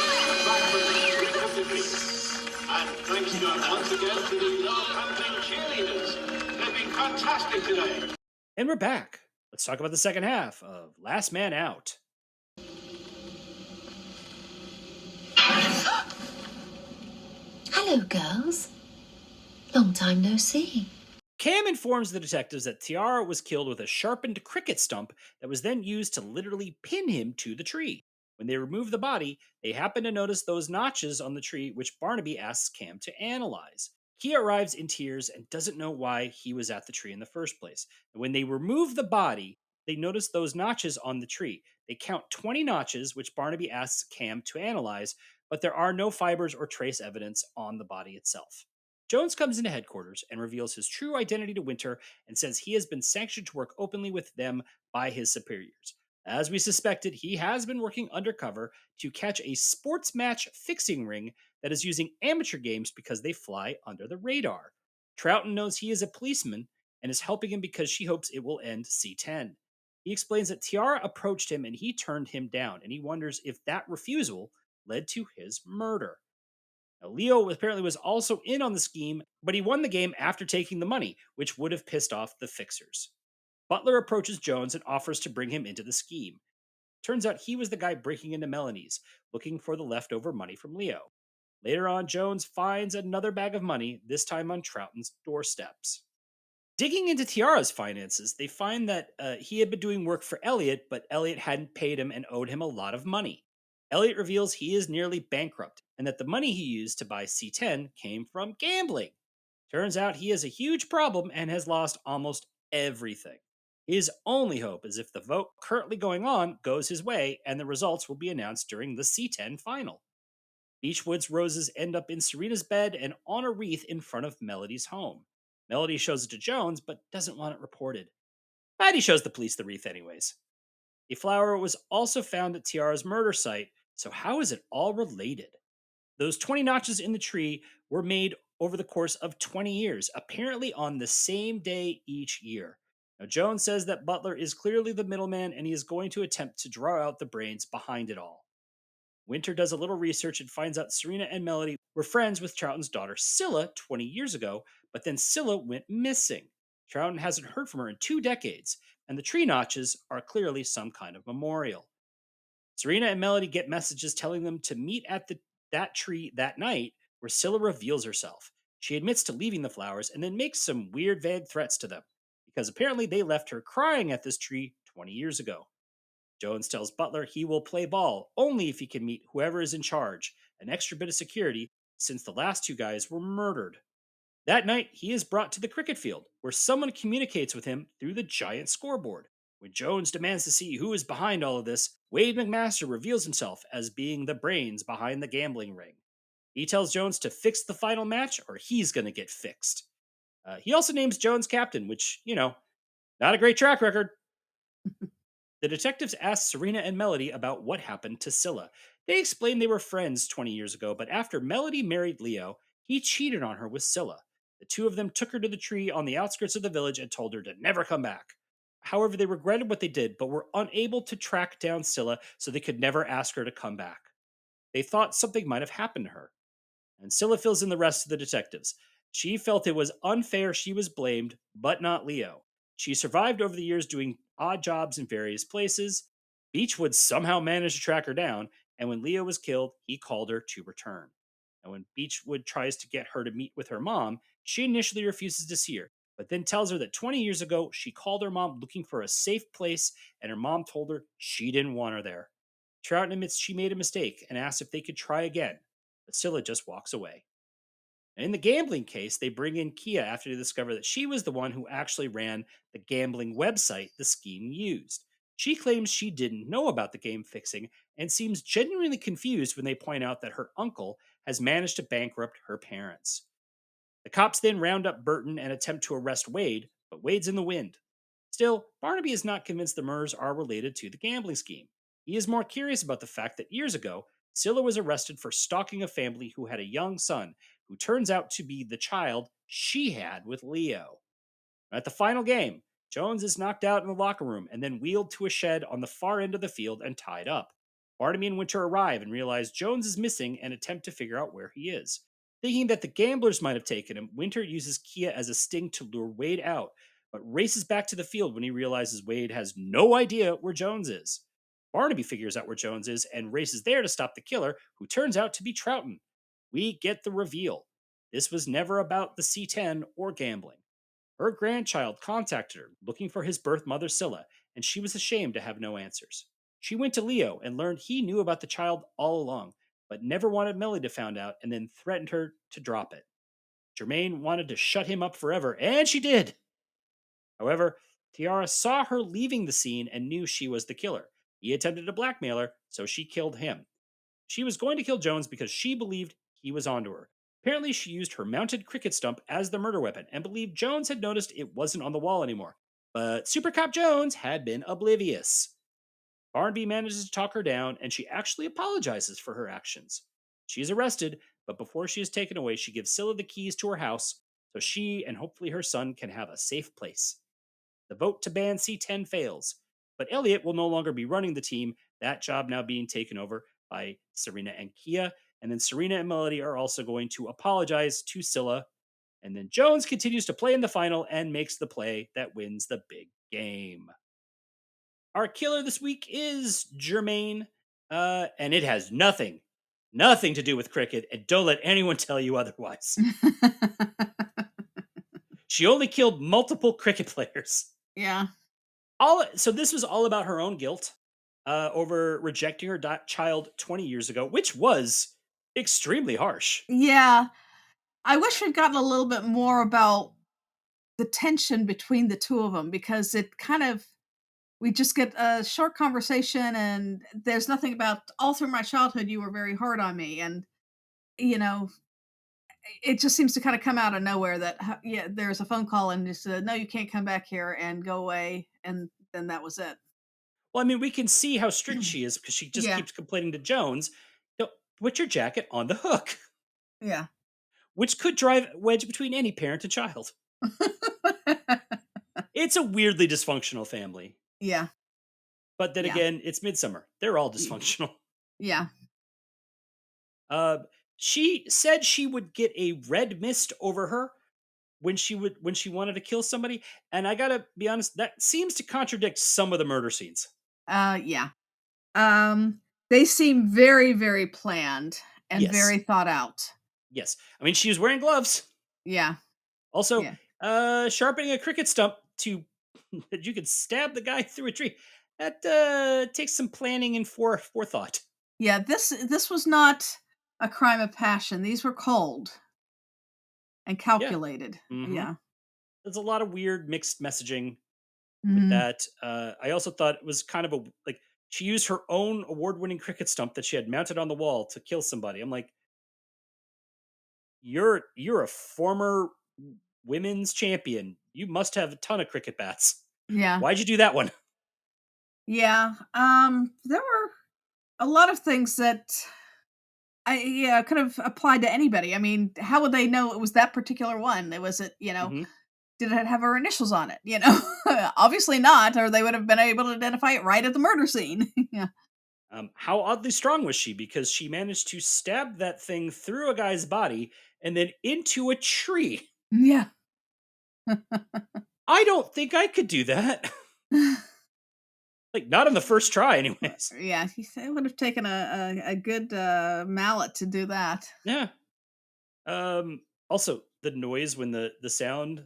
back from the street of defeat. And thanks once again to the Lower Pampling cheerleaders. They've been fantastic today. And we're back. Let's talk about the second half of Last Man Out. Hello, girls. Long time no see. Cam informs the detectives that Tiara was killed with a sharpened cricket stump that was then used to literally pin him to the tree. When they remove the body, they happen to notice those notches on the tree, which Barnaby asks Cam to analyze. He arrives in tears and doesn't know why he was at the tree in the first place. And when they remove the body, they notice those notches on the tree. They count 20 notches, which Barnaby asks Cam to analyze, but there are no fibers or trace evidence on the body itself. Jones comes into headquarters and reveals his true identity to Winter and says he has been sanctioned to work openly with them by his superiors. As we suspected, he has been working undercover to catch a sports match fixing ring that is using amateur games because they fly under the radar. Troughton knows he is a policeman and is helping him because she hopes it will end C10. He explains that Tiara approached him and he turned him down, and he wonders if that refusal led to his murder. Now, Leo apparently was also in on the scheme, but he won the game after taking the money, which would have pissed off the fixers. Butler approaches Jones and offers to bring him into the scheme. Turns out he was the guy breaking into Melanie's, looking for the leftover money from Leo. Later on, Jones finds another bag of money, this time on Troughton's doorsteps. Digging into Tiara's finances, they find that he had been doing work for Elliot, but Elliot hadn't paid him and owed him a lot of money. Elliot reveals he is nearly bankrupt and that the money he used to buy C10 came from gambling. Turns out he has a huge problem and has lost almost everything. His only hope is if the vote currently going on goes his way and the results will be announced during the C10 final. Beechwood's roses end up in Serena's bed and on a wreath in front of Melody's home. Melody shows it to Jones, but doesn't want it reported. But he shows the police the wreath anyways. The flower was also found at Tiara's murder site, so how is it all related? Those 20 notches in the tree were made over the course of 20 years, apparently on the same day each year. Now, Jones says that Butler is clearly the middleman and he is going to attempt to draw out the brains behind it all. Winter does a little research and finds out Serena and Melody were friends with Troughton's daughter Scylla 20 years ago, but then Scylla went missing. Troughton hasn't heard from her in 2 decades, and the tree notches are clearly some kind of memorial. Serena and Melody get messages telling them to meet at that tree that night, where Scylla reveals herself. She admits to leaving the flowers and then makes some weird, vague threats to them, because apparently they left her crying at this tree 20 years ago. Jones tells Butler he will play ball only if he can meet whoever is in charge, an extra bit of security since the last two guys were murdered. That night, he is brought to the cricket field, where someone communicates with him through the giant scoreboard. When Jones demands to see who is behind all of this, Wade McMaster reveals himself as being the brains behind the gambling ring. He tells Jones to fix the final match or he's going to get fixed. He also names Jones captain, which, not a great track record. The detectives ask Serena and Melody about what happened to Scylla. They explain they were friends 20 years ago, but after Melody married Leo, he cheated on her with Scylla. The two of them took her to the tree on the outskirts of the village and told her to never come back. However, they regretted what they did, but were unable to track down Scylla, so they could never ask her to come back. They thought something might have happened to her. And Scylla fills in the rest of the detectives. She felt it was unfair she was blamed, but not Leo. She survived over the years doing odd jobs in various places. Beechwood somehow managed to track her down, and when Leo was killed, he called her to return. And when Beechwood tries to get her to meet with her mom, she initially refuses to see her, but then tells her that 20 years ago she called her mom looking for a safe place, and her mom told her she didn't want her there. Troughton admits she made a mistake and asks if they could try again, but Scylla just walks away. And in the gambling case, they bring in Kia after they discover that she was the one who actually ran the gambling website the scheme used. She claims she didn't know about the game fixing and seems genuinely confused when they point out that her uncle has managed to bankrupt her parents. The cops then round up Burton and attempt to arrest Wade, but Wade's in the wind. Still, Barnaby is not convinced the murders are related to the gambling scheme. He is more curious about the fact that years ago, Scylla was arrested for stalking a family who had a young son, who turns out to be the child she had with Leo. At the final game, Jones is knocked out in the locker room and then wheeled to a shed on the far end of the field and tied up. Barnaby and Winter arrive and realize Jones is missing and attempt to figure out where he is. Thinking that the gamblers might have taken him, Winter uses Kia as a sting to lure Wade out, but races back to the field when he realizes Wade has no idea where Jones is. Barnaby figures out where Jones is and races there to stop the killer, who turns out to be Troughton. We get the reveal. This was never about the C10 or gambling. Her grandchild contacted her looking for his birth mother Scylla, and she was ashamed to have no answers. She went to Leo and learned he knew about the child all along, but never wanted Melody to find out and then threatened her to drop it. Germaine wanted to shut him up forever, and she did. However, Tiara saw her leaving the scene and knew she was the killer. He attempted to blackmail her, so she killed him. She was going to kill Jones because she believed he was onto her. Apparently, she used her mounted cricket stump as the murder weapon and believed Jones had noticed it wasn't on the wall anymore. But Super Cop Jones had been oblivious. Barnaby manages to talk her down, and she actually apologizes for her actions. She is arrested, but before she is taken away, she gives Scylla the keys to her house so she and hopefully her son can have a safe place. The vote to ban C10 fails, but Elliot will no longer be running the team, that job now being taken over by Serena and Kia. And then Serena and Melody are also going to apologize to Scylla. And then Jones continues to play in the final and makes the play that wins the big game. Our killer this week is Germaine, and it has nothing to do with cricket, and don't let anyone tell you otherwise. She only killed multiple cricket players. Yeah. So this was all about her own guilt over rejecting her child 20 years ago, which was extremely harsh. Yeah. I wish we'd gotten a little bit more about the tension between the two of them, because it kind of, we just get a short conversation and there's nothing about all through my childhood you were very hard on me, and you know, it just seems to kind of come out of nowhere that yeah, there's a phone call and just no, you can't come back here and go away, and then that was it. Well, I mean, we can see how strict she is because she just Yeah, keeps complaining to Jones, "Don't put your jacket on the hook," yeah, which could drive a wedge between any parent and child. It's a weirdly dysfunctional family. yeah, But then yeah, again, it's Midsummer. They're all y- dysfunctional. yeah. Uh, she said she would get a red mist over her when she wanted to kill somebody, and I gotta be honest, that seems to contradict some of the murder scenes. Yeah. They seem very, very planned and Yes, very thought out. yes. I mean, she was wearing gloves. Yeah, Also, yeah, sharpening a cricket stump to that you could stab the guy through a tree. That takes some planning and forethought. yeah. This was not a crime of passion. These were cold and Yeah. calculated. Hmm. Yeah. There's a lot of weird mixed messaging with Mhm. that. I also thought it was kind of a like she used her own award-winning cricket stump that she had mounted on the wall to kill somebody. I'm like, you're a former women's champion. You must have a ton of cricket bats. Yeah. Why'd you do that one? Yeah. There were a lot of things that I yeah, could have applied to anybody. I mean, how would they know it was that particular one? It was it, Hmm. did it have her initials on it, you know? Obviously not, or they would have been able to identify it right at the murder scene. Yeah. How oddly strong was she? Because she managed to stab that thing through a guy's body and then into a tree. Yeah. I don't think I could do that. Like, not on the first try, anyways. Yeah, he said it would have taken a good, mallet to do that. Yeah. Also, the noise when the sound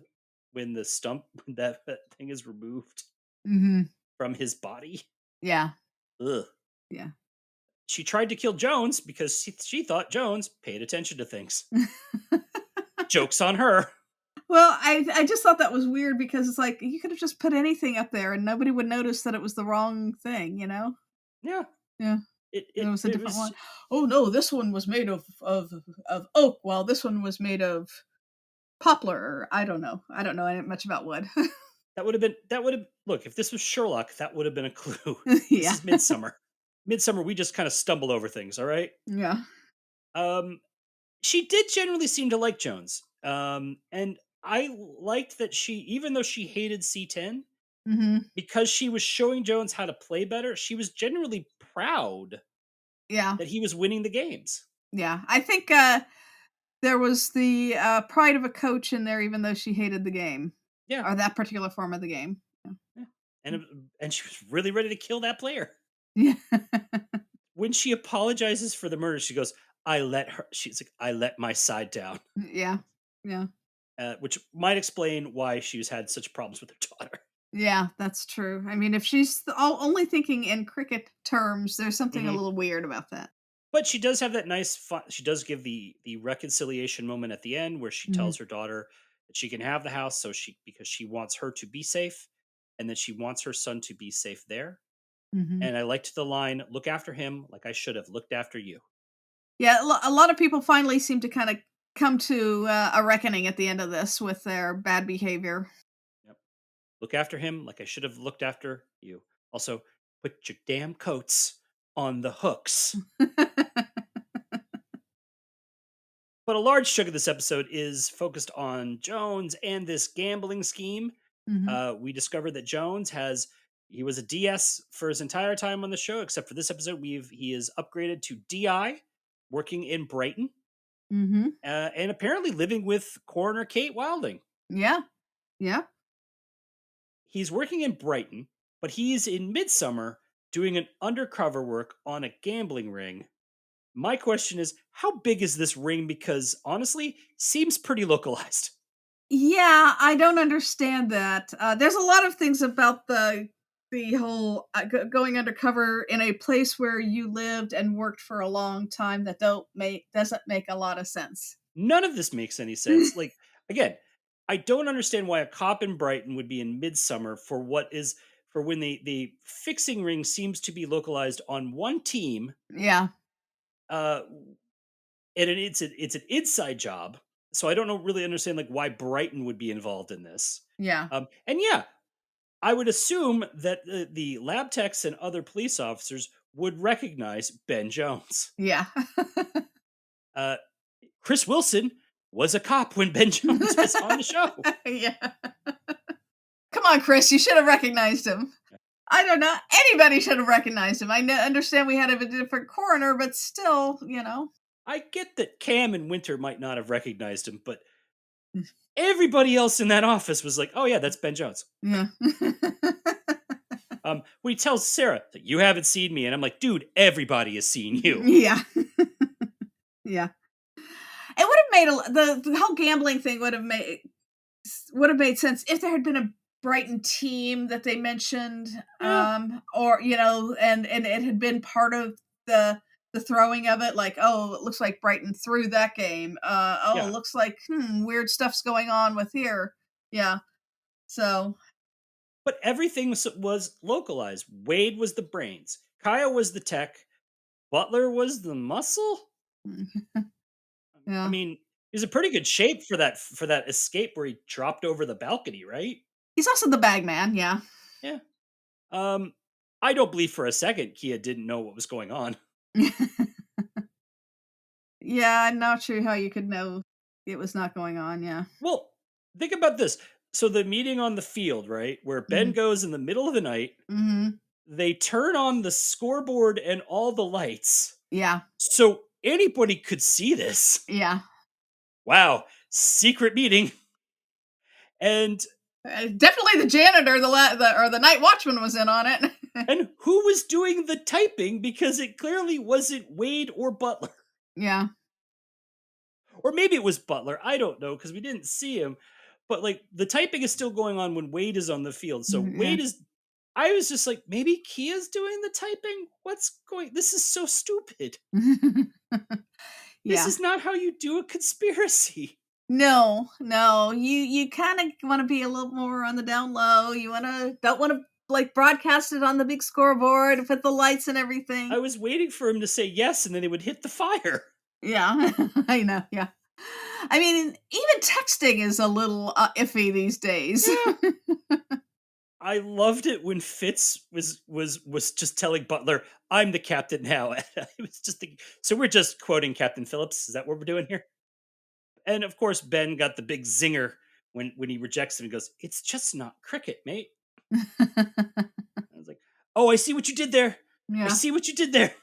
when the stump that thing is removed Mhm. from his body. Yeah, Ugh. yeah. She tried to kill Jones because she thought Jones paid attention to things. Joke's on her. Well, I just thought that was weird because it's like, you could have just put anything up there and nobody would notice that it was the wrong thing, you know? Yeah. Yeah, and it was a It different was one. "Oh, no, this one was made of oak, while this one was made of poplar," or I don't know. I don't know any much about wood. that would have look, if this was Sherlock, that would have been a clue. This Yeah. is Midsummer. Midsummer, we just kind of stumble over things, all right? Yeah. Um she did generally seem to like Jones. And I liked that she even though she hated C10, Mhm. because she was showing Jones how to play better, she was generally proud Yeah. that he was winning the games. Yeah. I think, there was the, pride of a coach in there even though she hated the game, Yeah. or that particular form of the game. Yeah. And she was really ready to kill that player. Yeah. When she apologizes for the murder, she goes, "I let her." She's like, "I let my side down," Yeah. Yeah. which might explain why she's had such problems with her daughter. Yeah, that's true. I mean, if she's only thinking in cricket terms, there's something a Hmm. little weird about that. But she does have that nice fun. She does give the reconciliation moment at the end where she Mhm. tells her daughter that she can have the house, so she because she wants her to be safe, and that she wants her son to be safe there. Mhm. And I liked the line, "Look after him like I should have looked after you." Yeah, a lot of people finally seem to kind of come to a reckoning at the end of this with their bad behavior. Yep. Look after him like I should have looked after you. Also, put your damn coats on the hooks. But a large chunk of this episode is focused on Jones and this gambling scheme. Mhm. We discovered that Jones he was a DS for his entire time on the show, except for this episode. He is upgraded to DI, working in Brighton, Mhm. and apparently living with coroner Kate Wilding. Yeah. Yeah. He's working in Brighton, but he's in Midsummer doing an undercover work on a gambling ring. My question is, how big is this ring? Because honestly, seems pretty localized. Yeah, I don't understand that. There's a lot of things about the whole going undercover in a place where you lived and worked for a long time that don't make doesn't make a lot of sense. None of this makes any sense. Like, again, I don't understand why a cop in Brighton would be in Midsummer for when the fixing ring seems to be localized on one team. Yeah. Uh, and it's an inside job. So I don't know really understand like why Brighton would be involved in this. Yeah. And yeah, I would assume that the lab techs and other police officers would recognize Ben Jones. Yeah. Uh, Chris Wilson was a cop when Ben Jones was on the show. Yeah. Come on, Chris, you should have recognized him. I don't know. Anybody should have recognized him. I understand we had a different coroner, but still, I get that Cam and Winter might not have recognized him, but everybody else in that office was like, "Oh yeah, that's Ben Jones." Yeah. When he tells Sarah that you haven't seen me, and I'm like, "Dude, everybody has seen you." Yeah. Yeah. It would have made the whole gambling thing would have made sense if there had been a Brighton team that they mentioned, Yeah. or and it had been part of the throwing of it. Like, oh, it looks like Brighton threw that game. Yeah. It looks like weird stuff's going on with here. Yeah. So But everything was localized. Wade was the brains. Kaya was the tech. Butler was the muscle. I yeah. mean, he's in pretty good shape for that escape where he dropped over the balcony, right? He's also the bag man. Yeah. Yeah. I don't believe for a second Kia didn't know what was going on. Yeah, I'm not sure how you could know it was not going on. Yeah. Well, think about this. So the meeting on the field, right, where Ben Mhm. goes in the middle of the night, Mhm. they turn on the scoreboard and all the lights. Yeah. So anybody could see this. Yeah. Wow, secret meeting. And Definitely the janitor, or the night watchman was in on it. and who was doing the typing, because it clearly wasn't Wade or Butler. Yeah. Or maybe it was Butler. I don't know because we didn't see him. But like the typing is still going on when Wade is on the field. So Yeah. Wade is I was just like, maybe Kia's doing the typing? What's going This is so stupid. This Yeah. is not how you do a conspiracy. No, no. You kind of want to be a little more on the down low. You don't want to like broadcast it on the big scoreboard with the lights and everything. I was waiting for him to say yes and then it would hit the fire. Yeah. I know. Yeah. I mean, even texting is a little iffy these days. I loved it when Fitz was just telling Butler, "I'm the captain now." And I was just thinking, so we're just quoting Captain Phillips. Is that what we're doing here? And of course, Ben got the big zinger when he rejects him and goes, "It's just not cricket, mate." I was like, "Oh, I see what you did there. I Yeah. see what you did there."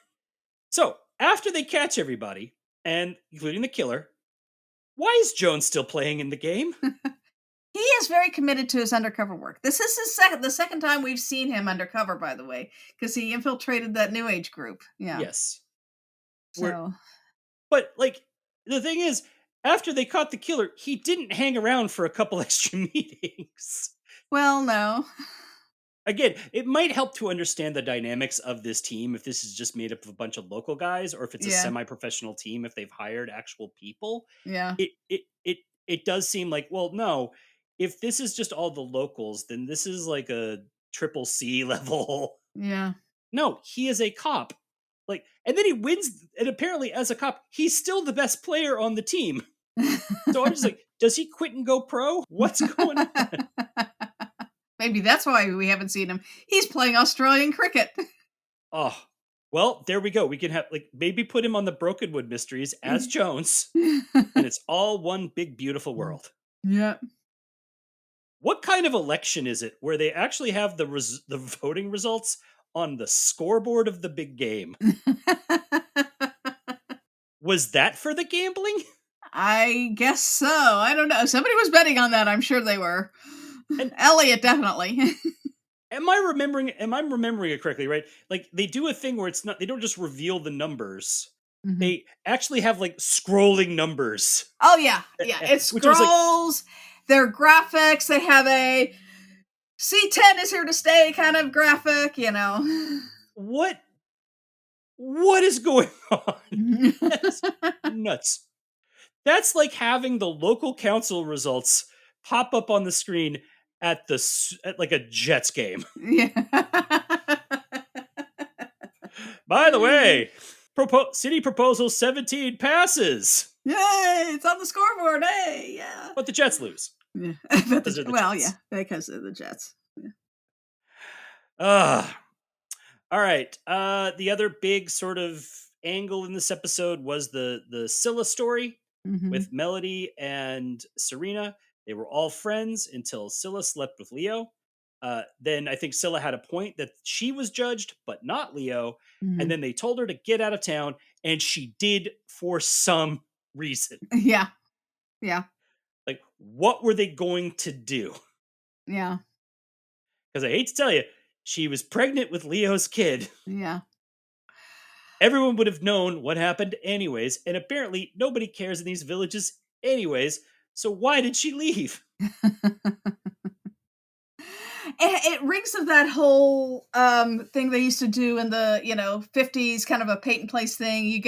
So after they catch everybody, and including the killer, why is Jones still playing in the game? He is very committed to his undercover work. This is the second time we've seen him undercover, by the way, because he infiltrated that New Age group. Yeah. Yes. So But like the thing is, after they caught the killer, he didn't hang around for a couple extra meetings. well, no. Again, it might help to understand the dynamics of this team if this is just made up of a bunch of local guys or if it's a Yeah. semi-professional team if they've hired actual people. Yeah. It does seem like, well, no, if this is just all the locals, then this is like a triple C level. Yeah. No, he is a cop. Like, and then he wins, and apparently as a cop, he's still the best player on the team. So I'm just like, does he quit and go pro? What's going on? Maybe that's why we haven't seen him. He's playing Australian cricket. Oh, well, there we go. We can have like maybe put him on the Brokenwood Mysteries as Jones, and it's all one big beautiful world. Yeah. What kind of election is it where they actually have the voting results on the scoreboard of the big game? Was that for the gambling? I guess so. I don't know. Somebody was betting on that. I'm sure they were. And- Elliot, definitely. Am I remembering it correctly, right? Like they do a thing where it's not they don't just reveal the numbers. Mhm. They actually have like scrolling numbers. Oh, yeah. Yeah. It Which was like- scrolls. Their graphics. They have a C10 is here to stay kind of graphic, What is going on? That's nuts. That's like having the local council results pop up on the screen at like a Jets game. Yeah. By the way, City proposal 17 passes, Yay! It's on the scoreboard. Hey, yeah. but the Jets lose. Yeah. Because they're the Well, Jets. yeah, because of the Jets. Yeah. All right. The other big sort of angle in this episode was the Scylla story Mm-hmm. with Melody and Serena. They were all friends until Scylla slept with Leo. Then I think Scylla had a point that she was judged, but not Leo. Mm-hmm. And then they told her to get out of town, and she did for some reason. Yeah. Yeah. Like, what were they going to do? Yeah. Because I hate to tell you, she was pregnant with Leo's kid. Yeah. Everyone would have known what happened anyways, and apparently nobody cares in these villages anyways. So why did she leave? It rings of that whole thing they used to do in the 50s, kind of a Peyton Place thing.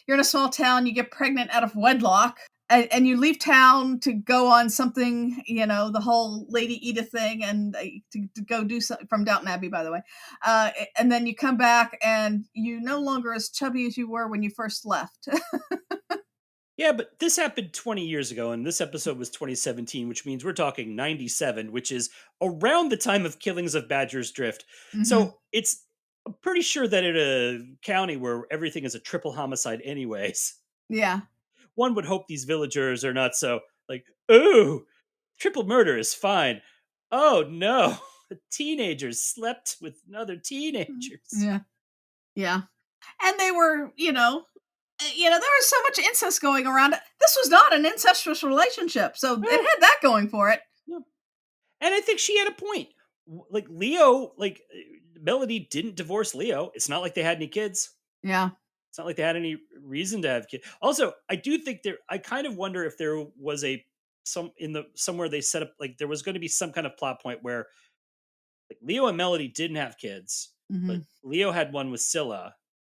You're in a small town, you get pregnant out of wedlock, and you leave town to go on something, the whole Lady Edith thing, and to go do something from Downton Abbey, by the way. And then you come back and you no longer as chubby as you were when you first left. Yeah, but this happened 20 years ago, and this episode was 2017, which means we're talking 97, which is around the time of Killings of Badger's Drift. Mhm. So I'm pretty sure that in a county where everything is a triple homicide, anyways, Yeah. one would hope these villagers are not so like, ooh, triple murder is fine. Oh no, the teenagers slept with other teenagers. Yeah. Yeah. And they were, there was so much incest going around. This was not an incestuous relationship, so it had that going for it. Yeah. And I think she had a point. Like Leo, Melody didn't divorce Leo. It's not like they had any kids. Yeah. It's not like they had any reason to have kids. Also, I do think I kind of wonder if there was somewhere they set up, like there was going to be some kind of plot point where like Leo and Melody didn't have kids, but Mhm. Leo had one with Scylla,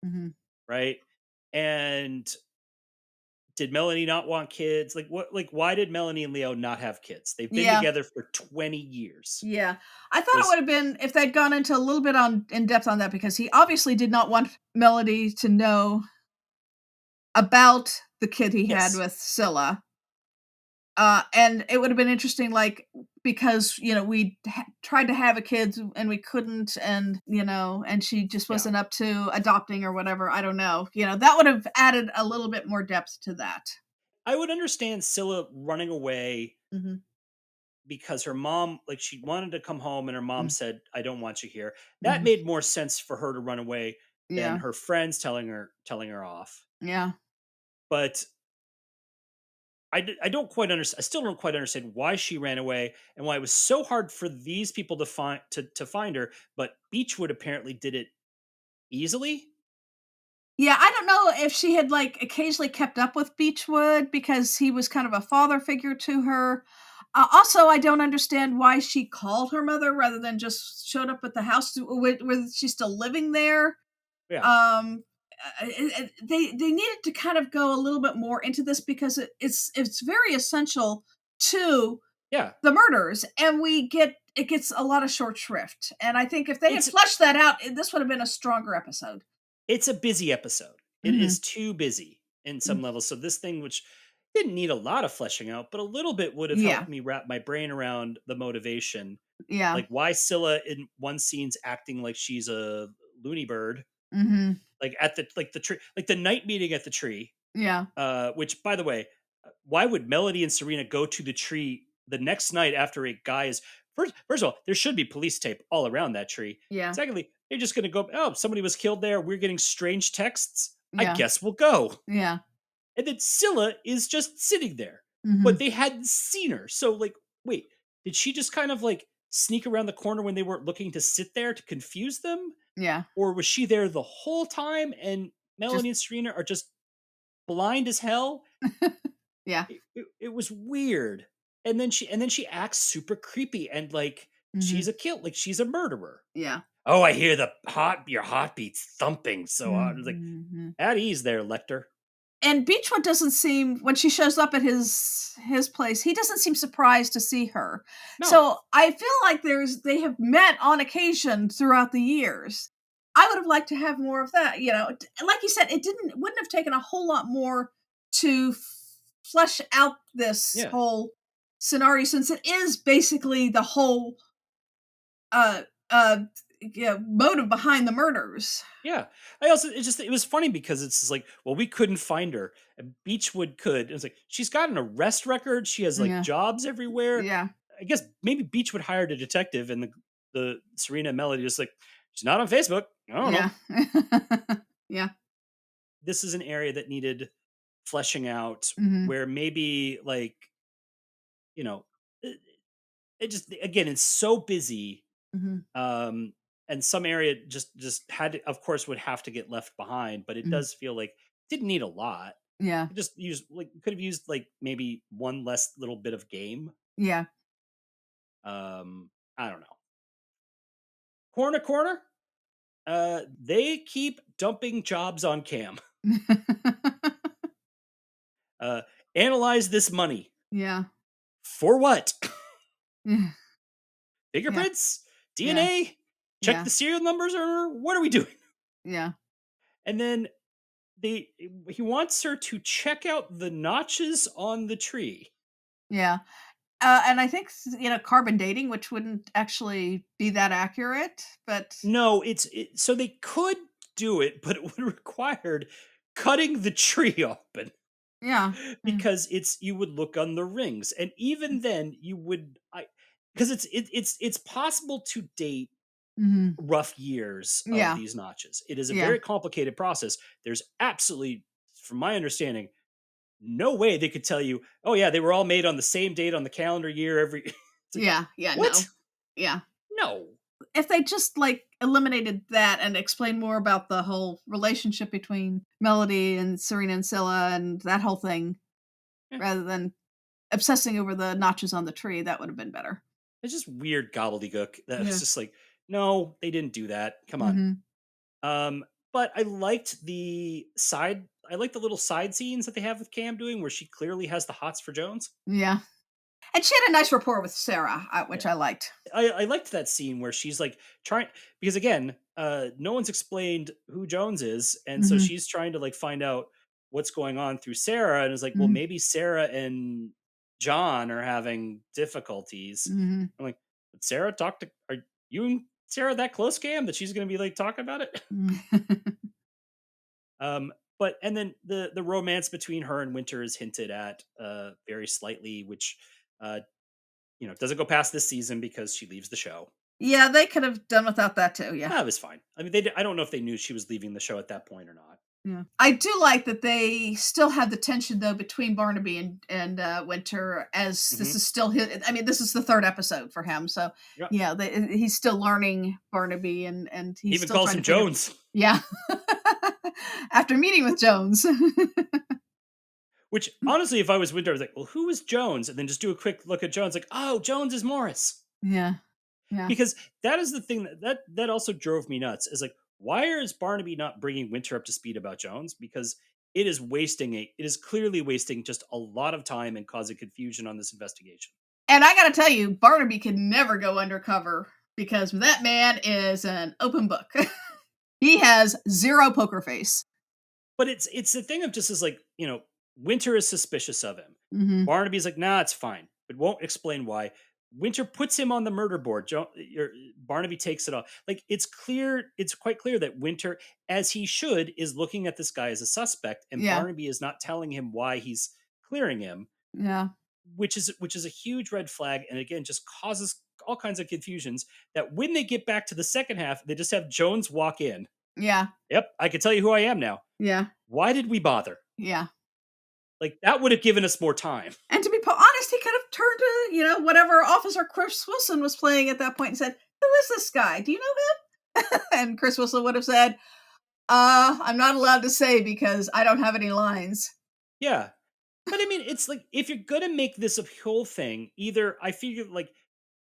Mhm. right? And did Melanie not want kids? Like what? Like why did Melanie and Leo not have kids? They've been Yeah. together for 20 years. Yeah. I thought it would have been if they'd gone into a little bit in depth on that, because he obviously did not want Melody to know about the kid he had Yes. with Scylla. And it would have been interesting, like, because we tried to have a kid and we couldn't, and and she just Yeah. wasn't up to adopting or whatever. I don't know. That would have added a little bit more depth to that. I would understand Scylla running away Mm-hmm. because her mom, like she wanted to come home and her mom Mm. said, I don't want you here. That Mhm. made more sense for her to run away than Yeah. her friends telling her off. Yeah. But I don't quite understand. I still don't quite understand why she ran away and why it was so hard for these people to find her. But Beechwood apparently did it easily. Yeah, I don't know if she had occasionally kept up with Beechwood because he was kind of a father figure to her. Also, I don't understand why she called her mother rather than just showed up at the house. Was she still living there? Yeah. They needed to kind of go a little bit more into this because it's very essential to Yeah. the murders, and it gets a lot of short shrift. And I think if they had It's- fleshed that out, this would have been a stronger episode. It's a busy episode. It Mhm. is too busy in some levels. So this thing, which didn't need a lot of fleshing out, but a little bit would have Yeah. helped me wrap my brain around the motivation. Yeah. Like why Scylla in one scene's acting like she's a loony bird. Mm-hmm. Like at the tree, like the night meeting at the tree. Yeah. Which by the way, why would Melody and Serena go to the tree the next night after a guy is first of all, there should be police tape all around that tree. Yeah. Secondly, they're just gonna go, oh, somebody was killed there. We're getting strange texts. I Yeah. guess we'll go. Yeah. And then Scylla is just sitting there. Mhm. But they hadn't seen her. So like, wait, did she just kind of like sneak around the corner when they weren't looking to sit there to confuse them? Yeah. Or was she there the whole time and Melanie and Serena are just blind as hell? Yeah. It was weird. And then she acts super creepy and like she's a kill, like she's a murderer. Yeah. Oh, I hear your heartbeat's thumping so hard. It's like, Mhm. at ease there, Lecter. And Beechwood doesn't seem, when she shows up at his place, he doesn't seem surprised to see her. No. So I feel like they have met on occasion throughout the years. I would have liked to have more of that. Like you said, wouldn't have taken a whole lot more to flesh out this Yeah. whole scenario, since it is basically the whole uh uh motive behind the murders. Yeah. It was funny because it's just like, well, we couldn't find her. And Beechwood could. It's like, she's got an arrest record. She has like Yeah, jobs everywhere. yeah, I guess maybe Beechwood hired a detective, and the Serena and Melody just like, she's not on Facebook. I don't know. yeah. Yeah. This is an area that needed fleshing out, Hmm. where maybe like, you know, it, it just, again, it's so busy. Hmm. Um, and some area just had to, of course, would have to get left behind, but it Hmm. does feel like didn't need a lot. Yeah, It just used like could have used like maybe one less little bit of game. yeah. I don't know. Corner. They keep dumping jobs on Cam. Uh, Analyze this money Yeah. for what? Yeah. Yeah. Fingerprints, Yeah. DNA. Check Yeah. the serial numbers, or what are we doing? Yeah. And then they he wants her to check out the notches on the tree. Yeah. And I think carbon dating, which wouldn't actually be that accurate, but No, so they could do it, but it would required cutting the tree open, yeah. Mm. because you would look on the rings, and even then you would I because it's possible to date Mhm. rough years of Yeah. these notches. It is a Yeah. very complicated process. There's absolutely, from my understanding, no way they could tell you, oh yeah, they were all made on the same date on the calendar year every. It's like, Yeah. Yeah. what? No. Yeah. No. If they just eliminated that and explained more about the whole relationship between Melody and Serena and Scylla and that whole thing, Eh, rather than obsessing over the notches on the tree, that would have been better. It's just weird gobbledygook. That was Yeah. just like, no, they didn't do that. Come on. Mhm. Um, but I liked the side. I like the little side scenes that they have with Cam doing, where she clearly has the hots for Jones. Yeah. And she had a nice rapport with Sarah, which Yeah. I liked. I liked that scene where she's like trying, because again, no one's explained who Jones is, and so Mhm. she's trying to like find out what's going on through Sarah, and is like, well, Mhm. maybe Sarah and John are having difficulties. Mhm. I'm like, but Sarah talk to are you and Sarah that close, Cam, that she's going to be like talking about it? But and then the romance between her and Winter is hinted at very slightly, which uh doesn't go past this season because she leaves the show. Yeah, they could have done without that too, yeah. That was fine. I mean, I don't know if they knew she was leaving the show at that point or not. Yeah. I do like that they still have the tension though between Barnaby and Winter, as this Hmm. is still his. I mean, this is the third episode for him, so Yeah. yeah, he's still learning Barnaby, and He he's even still calls trying him to figure. Jones, Yeah, after meeting with Jones. which honestly, if I was Winter, I was like, well, who is Jones? And then just do a quick look at Jones, like, oh, Jones is Morris. Yeah, yeah, Because that is the thing that also drove me nuts. Is like, why is Barnaby not bringing Winter up to speed about Jones? Because it is clearly wasting just a lot of time and causing confusion on this investigation. and I gotta tell you, Barnaby can never go undercover because that man is an open book. He has zero poker face. But it's the thing of just as like, Winter is suspicious of him. Hmm. Barnaby's like, nah, it's fine, but won't explain why. Winter puts him on the murder board. Barnaby takes it off. Like, it's quite clear that Winter, as he should, is looking at this guy as a suspect, and Yeah, Barnaby is not telling him why he's clearing him, yeah, which is a huge red flag, and again just causes all kinds of confusions. That when they get back to the second half, they just have Jones walk in. yeah, Yep, I can tell you who I am now. yeah, Why did we bother? yeah. Like, that would have given us more time. And to be honest, he could have turned to, whatever Officer Chris Wilson was playing at that point and said, "Who is this guy? Do you know him?" And Chris Wilson would have said, I'm not allowed to say because I don't have any lines." Yeah. But I mean, it's like, if you're gonna make this a whole thing, either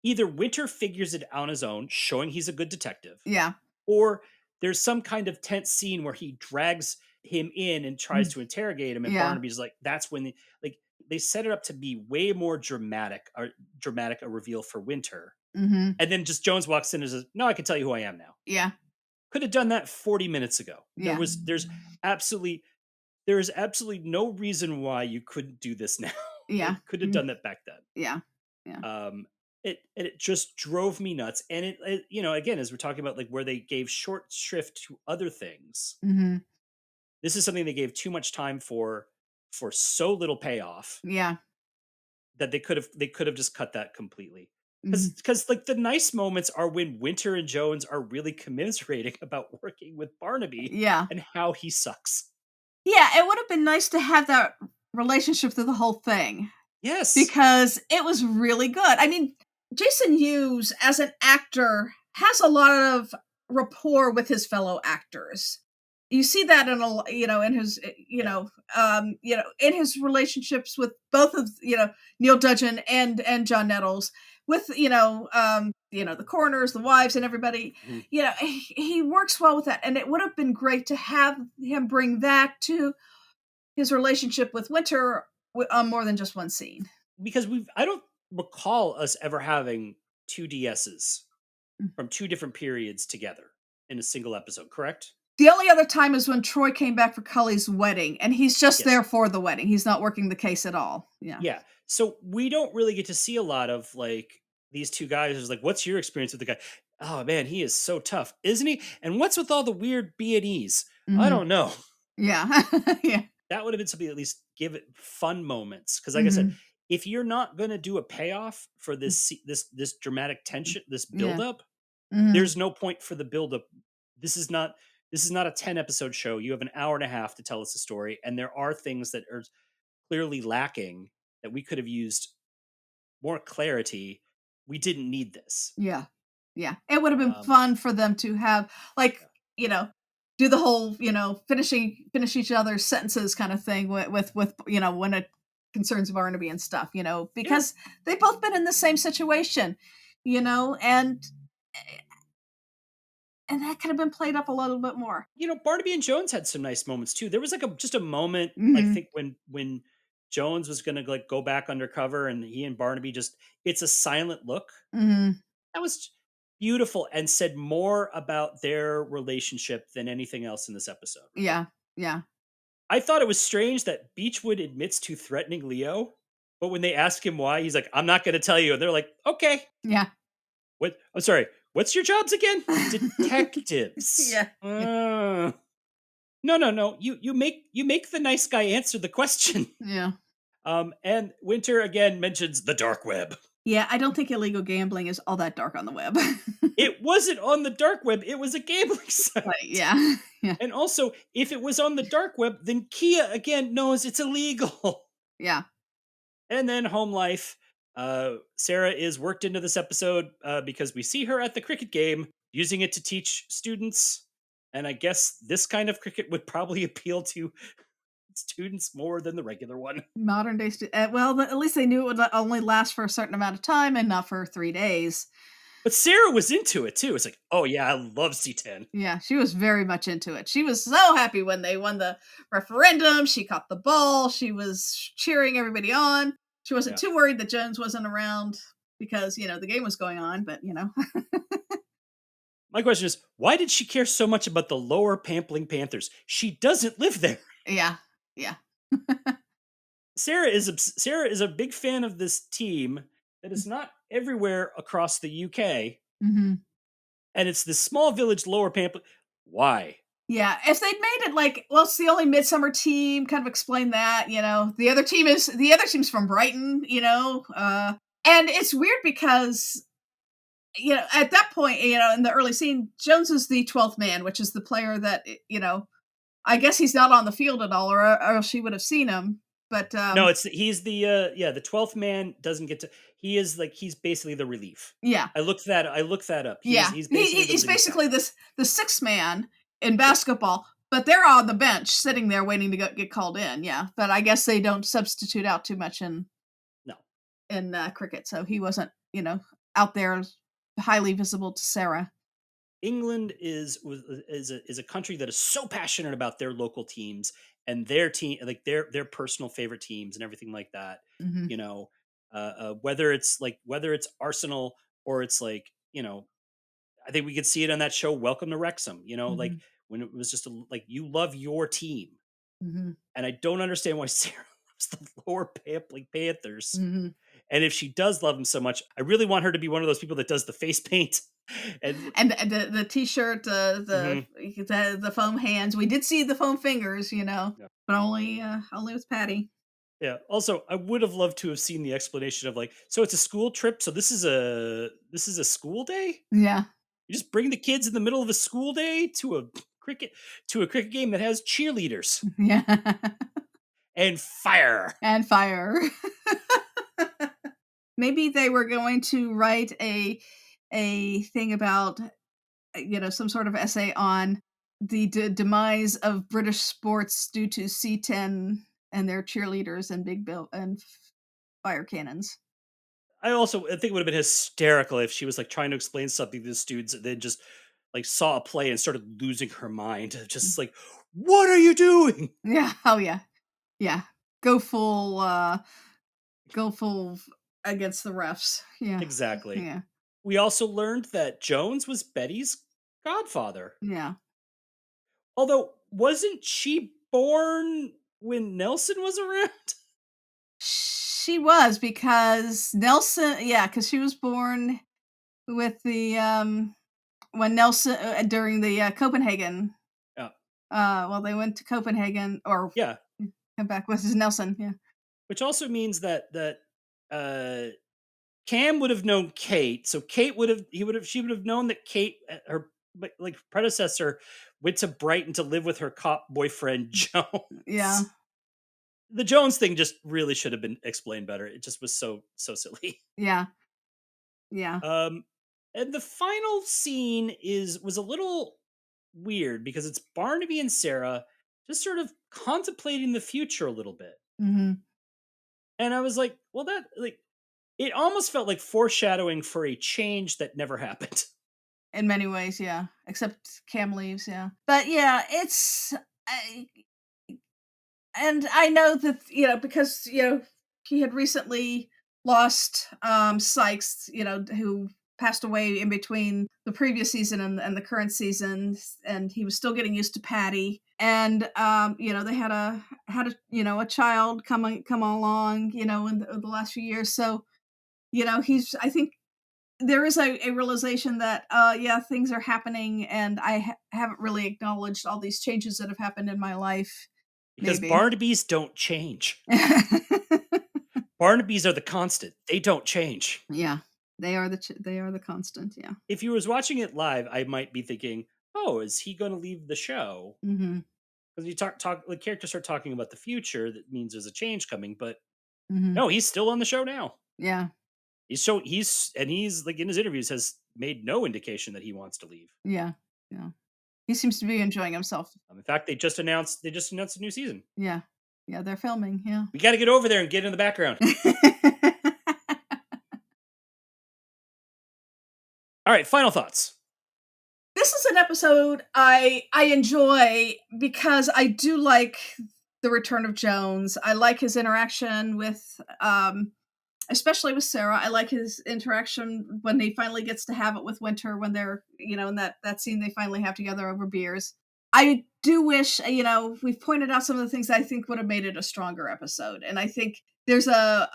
Winter figures it on his own, showing he's a good detective, Yeah. or there's some kind of tense scene where he drags him in and tries Mm. to interrogate him, and Yeah. Barnaby's like, that's when they set it up to be way more dramatic a reveal for Winter. Mhm. And then just Jones walks in and says, no, I can tell you who I am now. Yeah. Could have done that 40 minutes ago. Yeah. Absolutely there is absolutely no reason why you couldn't do this now. Yeah. Could have done that back then. Yeah. Yeah. It just drove me nuts. And again, as we're talking about like where they gave short shrift to other things, Mm-hmm. this is something they gave too much time for so little payoff Yeah. that they could have just cut that completely. Mhm. Because like the nice moments are when Winter and Jones are really commiserating about working with Barnaby Yeah. and how he sucks. Yeah, it would have been nice to have that relationship through the whole thing Yes. because it was really good. I mean, Jason Hughes as an actor has a lot of rapport with his fellow actors. You see that in in his in his relationships with both of Neil Dudgeon and John Nettles with the coroners, the wives, and everybody. Mhm. He works well with that, and it would have been great to have him bring that to his relationship with Winter on more than just one scene. Because I don't recall us ever having two DSs Mm. from two different periods together in a single episode, correct? The only other time is when Troy came back for Cully's wedding, and he's just Yes. there for the wedding. He's not working the case at all. Yeah. Yeah. So we don't really get to see a lot of like these two guys who's like, what's your experience with the guy? Oh man, he is so tough, isn't he? And what's with all the weird B&Es? I Mhm. don't know. Yeah. Yeah. That would have been something at least give it fun moments. Because like I said, Mhm. if you're not gonna do a payoff for this dramatic tension, this Yeah. buildup, Mhm. there's no point for the buildup. This is not this is not a 10 episode show. You have an hour and a half to tell us a story, and there are things that are clearly lacking that we could have used more clarity. We didn't need this. Yeah. Yeah. It would have been Um, fun for them to have like, you know, do the whole, finish each other's sentences kind of thing with when it concerns Barnaby and stuff, yeah, because they've both been in the same situation, and that could have been played up a little bit more. Barnaby and Jones had some nice moments too. There was like just a moment, I Mhm. think, when Jones was gonna like go back undercover, and he and Barnaby just it's a silent look. Mhm. That was beautiful and said more about their relationship than anything else in this episode. Yeah. Yeah. I thought it was strange that Beechwood admits to threatening Leo, but when they ask him why, he's like, "I'm not going to tell you." And they're like, "Okay, Yeah. what? I'm sorry. What's your jobs again? Detectives." Yeah. No, no, no. You make the nice guy answer the question. Yeah. And Winter again mentions the dark web. Yeah, I don't think illegal gambling is all that dark on the web. It wasn't on the dark web. It was a gambling site. Right, yeah. Yeah. And also, if it was on the dark web, then Kia again knows it's illegal. Yeah. And then home life. Sarah is worked into this episode because we see her at the cricket game using it to teach students. And I guess this kind of cricket would probably appeal to students more than the regular one. Modern day well, at least they knew it would only last for a certain amount of time and not for 3 days. But Sarah was into it too. It's like, oh yeah, I love C10. Yeah, she was very much into it. She was so happy when they won the referendum. She caught the ball. She was cheering everybody on. She wasn't Yeah. too worried that Jones wasn't around because, the game was going on, but, My question is, why did she care so much about the Lower Pampling Panthers? She doesn't live there. Yeah. Yeah. Sarah is a big fan of this team that is not everywhere across the UK, Mhm. and it's this small village Lower Pampling. Why? Yeah, if they'd made it like, well, it's the only Midsummer team, kind of explain that, the other team's from Brighton, and it's weird because at that point, in the early scene, Jones is the 12th man, which is the player that I guess he's not on the field at all, or else she would have seen him. But No, he's the 12th man doesn't get to. He's basically the relief. yeah, I looked that up. yeah, He's basically he's the relief basically guy. the sixth man in basketball, but they're on the bench sitting there waiting to get called in. Yeah, but I guess they don't substitute out too much in No. cricket, so he wasn't out there highly visible to Sarah. England is a country that is so passionate about their local teams and their team, like their personal favorite teams and everything like that. Hmm. You know, whether it's Arsenal or it's like I think we could see it on that show, Welcome to Wrexham. Like Mhm. when it was just like you love your team, Mhm. and I don't understand why Sarah loves the Lower Pampling Panthers. Mhm. And if she does love them so much, I really want her to be one of those people that does the face paint. And And the T-shirt, mhm, the foam hands. We did see the foam fingers, yeah. but only with Patty. Yeah. Also, I would have loved to have seen the explanation of like, so it's a school trip. So this is a school day. Yeah. You just bring the kids in the middle of a school day cricket to a cricket game that has cheerleaders Yeah. and fire. And fire. Maybe they were going to write a thing about some sort of essay on the demise of British sports due to C10 and their cheerleaders and big bill and fire cannons. I think it would have been hysterical if she was like trying to explain something to the students and then just like saw a play and started losing her mind. Mm. Just like, what are you doing? Yeah. Oh yeah. Yeah. Go full. Go full against the refs. Yeah. Exactly. Yeah. We also learned that Jones was Betty's godfather. Yeah. Although, wasn't she born when Nelson was around? She was because Nelson. Yeah, because she was born with the when Nelson during the Copenhagen. Yeah. Well, they went to Copenhagen or Yeah. come back with his Nelson. Yeah. Which also means that uh Cam would have known Kate. So Kate she would have known that Kate, her like predecessor, went to Brighton to live with her cop boyfriend Yeah. Jones. The Jones thing just really should have been explained better. It just was so silly. Yeah. Yeah. Um, and the final scene was a little weird because it's Barnaby and Sarah just sort of contemplating the future a little bit. Hmm. And I was like, well, that like it almost felt like foreshadowing for a change that never happened. In many ways, yeah. Except Cam leaves, yeah. But yeah, and I know that because he had recently lost Sykes, who passed away in between the previous season and the current season, and he was still getting used to Patty. And they had a a child come along, in the last few years. So he's I think there is a realization that yeah, things are happening, and I haven't really acknowledged all these changes that have happened in my life. Because Maybe. Barnabys don't change. Barnabys are the constant. They don't change. Yeah, they are the constant. Yeah. If you was watching it live, I might be thinking, "Oh, is he going to leave the show?" Mhm. Because you talk the characters start talking about the future, that means there's a change coming. But Mhm. no, he's still on the show now. Yeah. He's like in his interviews has made no indication that he wants to leave. Yeah. Yeah. He seems to be enjoying himself. In fact, they just announced a new season. Yeah. Yeah. They're filming. Yeah. We got to get over there and get in the background. All right, final thoughts. This is an episode I enjoy because I do like the return of Jones. I like his interaction with especially with Sarah. I like his interaction when he finally gets to have it with Winter when they're, in that scene they finally have together over beers. I do wish, we've pointed out some of the things I think would have made it a stronger episode. And I think there's a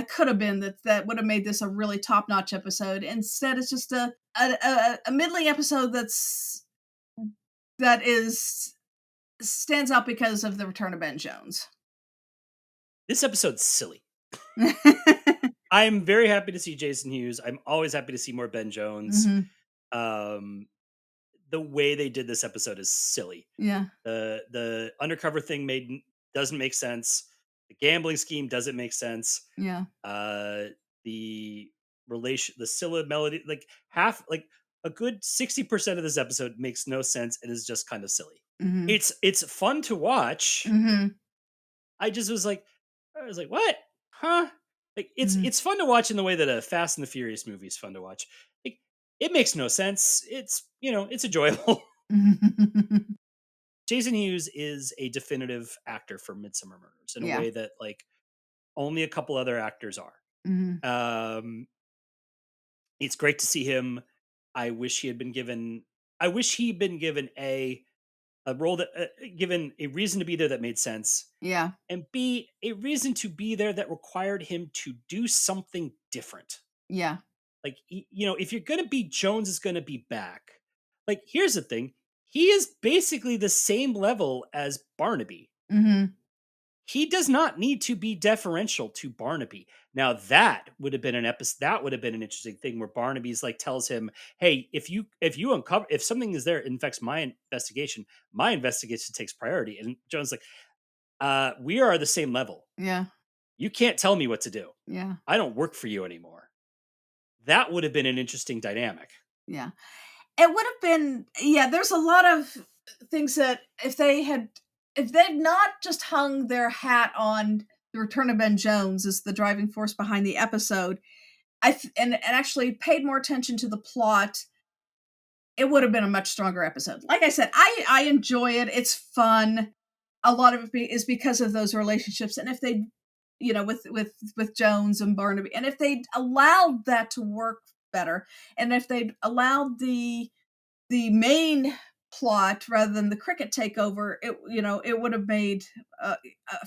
could have been that would have made this a really top notch episode. Instead, it's just a middling episode that is stands out because of the return of Ben Jones. This episode's silly. I'm very happy to see Jason Hughes. I'm always happy to see more Ben Jones. Mhm. Um, the way they did this episode is silly. Yeah. The undercover thing doesn't make sense. The gambling scheme doesn't make sense. Yeah. The the Scylla melody, like half, like a good 60% of this episode makes no sense and is just kind of silly. Mhm. It's fun to watch. Mhm. I was like, what? Huh? Like Mhm. it's fun to watch in the way that a Fast and the Furious movie is fun to watch. Like, it makes no sense. It's enjoyable. Jason Hughes is a definitive actor for Midsummer Murders in a Yeah. way that like only a couple other actors are. Mhm. Um, it's great to see him I wish he had been given. I wish he'd been given a role that given a reason to be there that made sense, Yeah. and B, a reason to be there that required him to do something different. Yeah. Like, if you're gonna be Jones is gonna be back. Like, here's the thing: he is basically the same level as Barnaby. Mhm. He does not need to be deferential to Barnaby. Now that would have been an episode. That would have been an interesting thing where Barnaby's like tells him, "Hey, if you uncover if something is there it infects my investigation takes priority." And Jones is like, we are the same level. Yeah. You can't tell me what to do. Yeah. I don't work for you anymore." That would have been an interesting dynamic. Yeah. It would have been, yeah, there's a lot of things that if they'd not just hung their hat on the return of Ben Jones as the driving force behind the episode, and actually paid more attention to the plot, it would have been a much stronger episode. Like I said, I enjoy it. It's fun. A lot of it is because of those relationships, and if they, with Jones and Barnaby, and if they allowed that to work better, and if they allowed the main plot rather than the cricket takeover, it would have made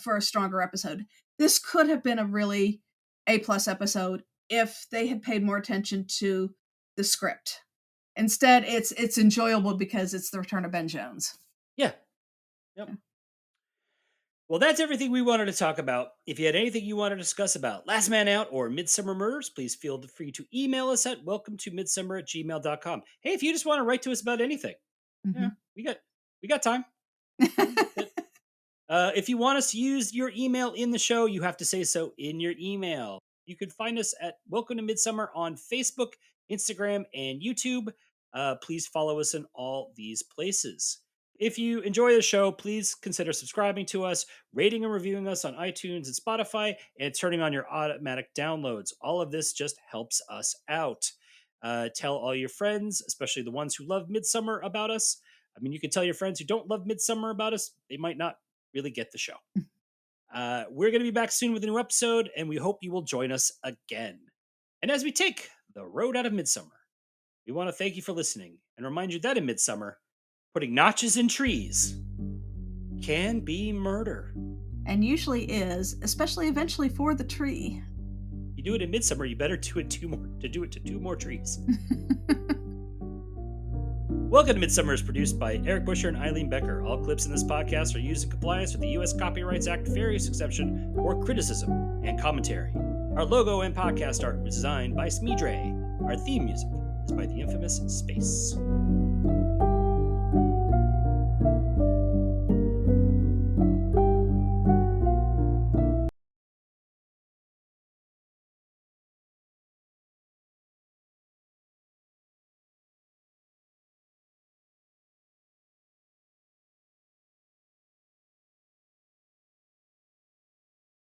for a stronger episode. This could have been a really A+ episode if they had paid more attention to the script. Instead, it's enjoyable because it's the return of Ben Jones. Yeah. Yep. Well, that's everything we wanted to talk about. If you had anything you want to discuss about Last Man Out or Midsummer Murders, please feel free to email us at welcometomidsummer@gmail.com. Hey, if you just want to write to us about anything, yeah, we got time. If you want us to use your email in the show, you have to say so in your email. You can find us at Welcome to Midsummer on Facebook, Instagram, and YouTube. Please follow us in all these places. If you enjoy the show, please consider subscribing to us, rating and reviewing us on iTunes and Spotify, and turning on your automatic downloads. All of this just helps us out. Tell all your friends, especially the ones who love Midsummer, about us. I mean, you can tell your friends who don't love Midsummer about us. They might not really get the show. We're going to be back soon with a new episode, and we hope you will join us again. And as we take the road out of Midsummer, we want to thank you for listening and remind you that in Midsummer, putting notches in trees can be murder. And usually is, especially eventually for the tree. You do it in Midsummer, you better do it to two more trees. Welcome to Midsummer is produced by Eric Buscher and Eileen Becker. All clips in this podcast are used in compliance with the U.S. Copyrights Act various exception or criticism and commentary. Our logo and podcast art was designed by Smeedrai. Our theme music is by the infamous Space.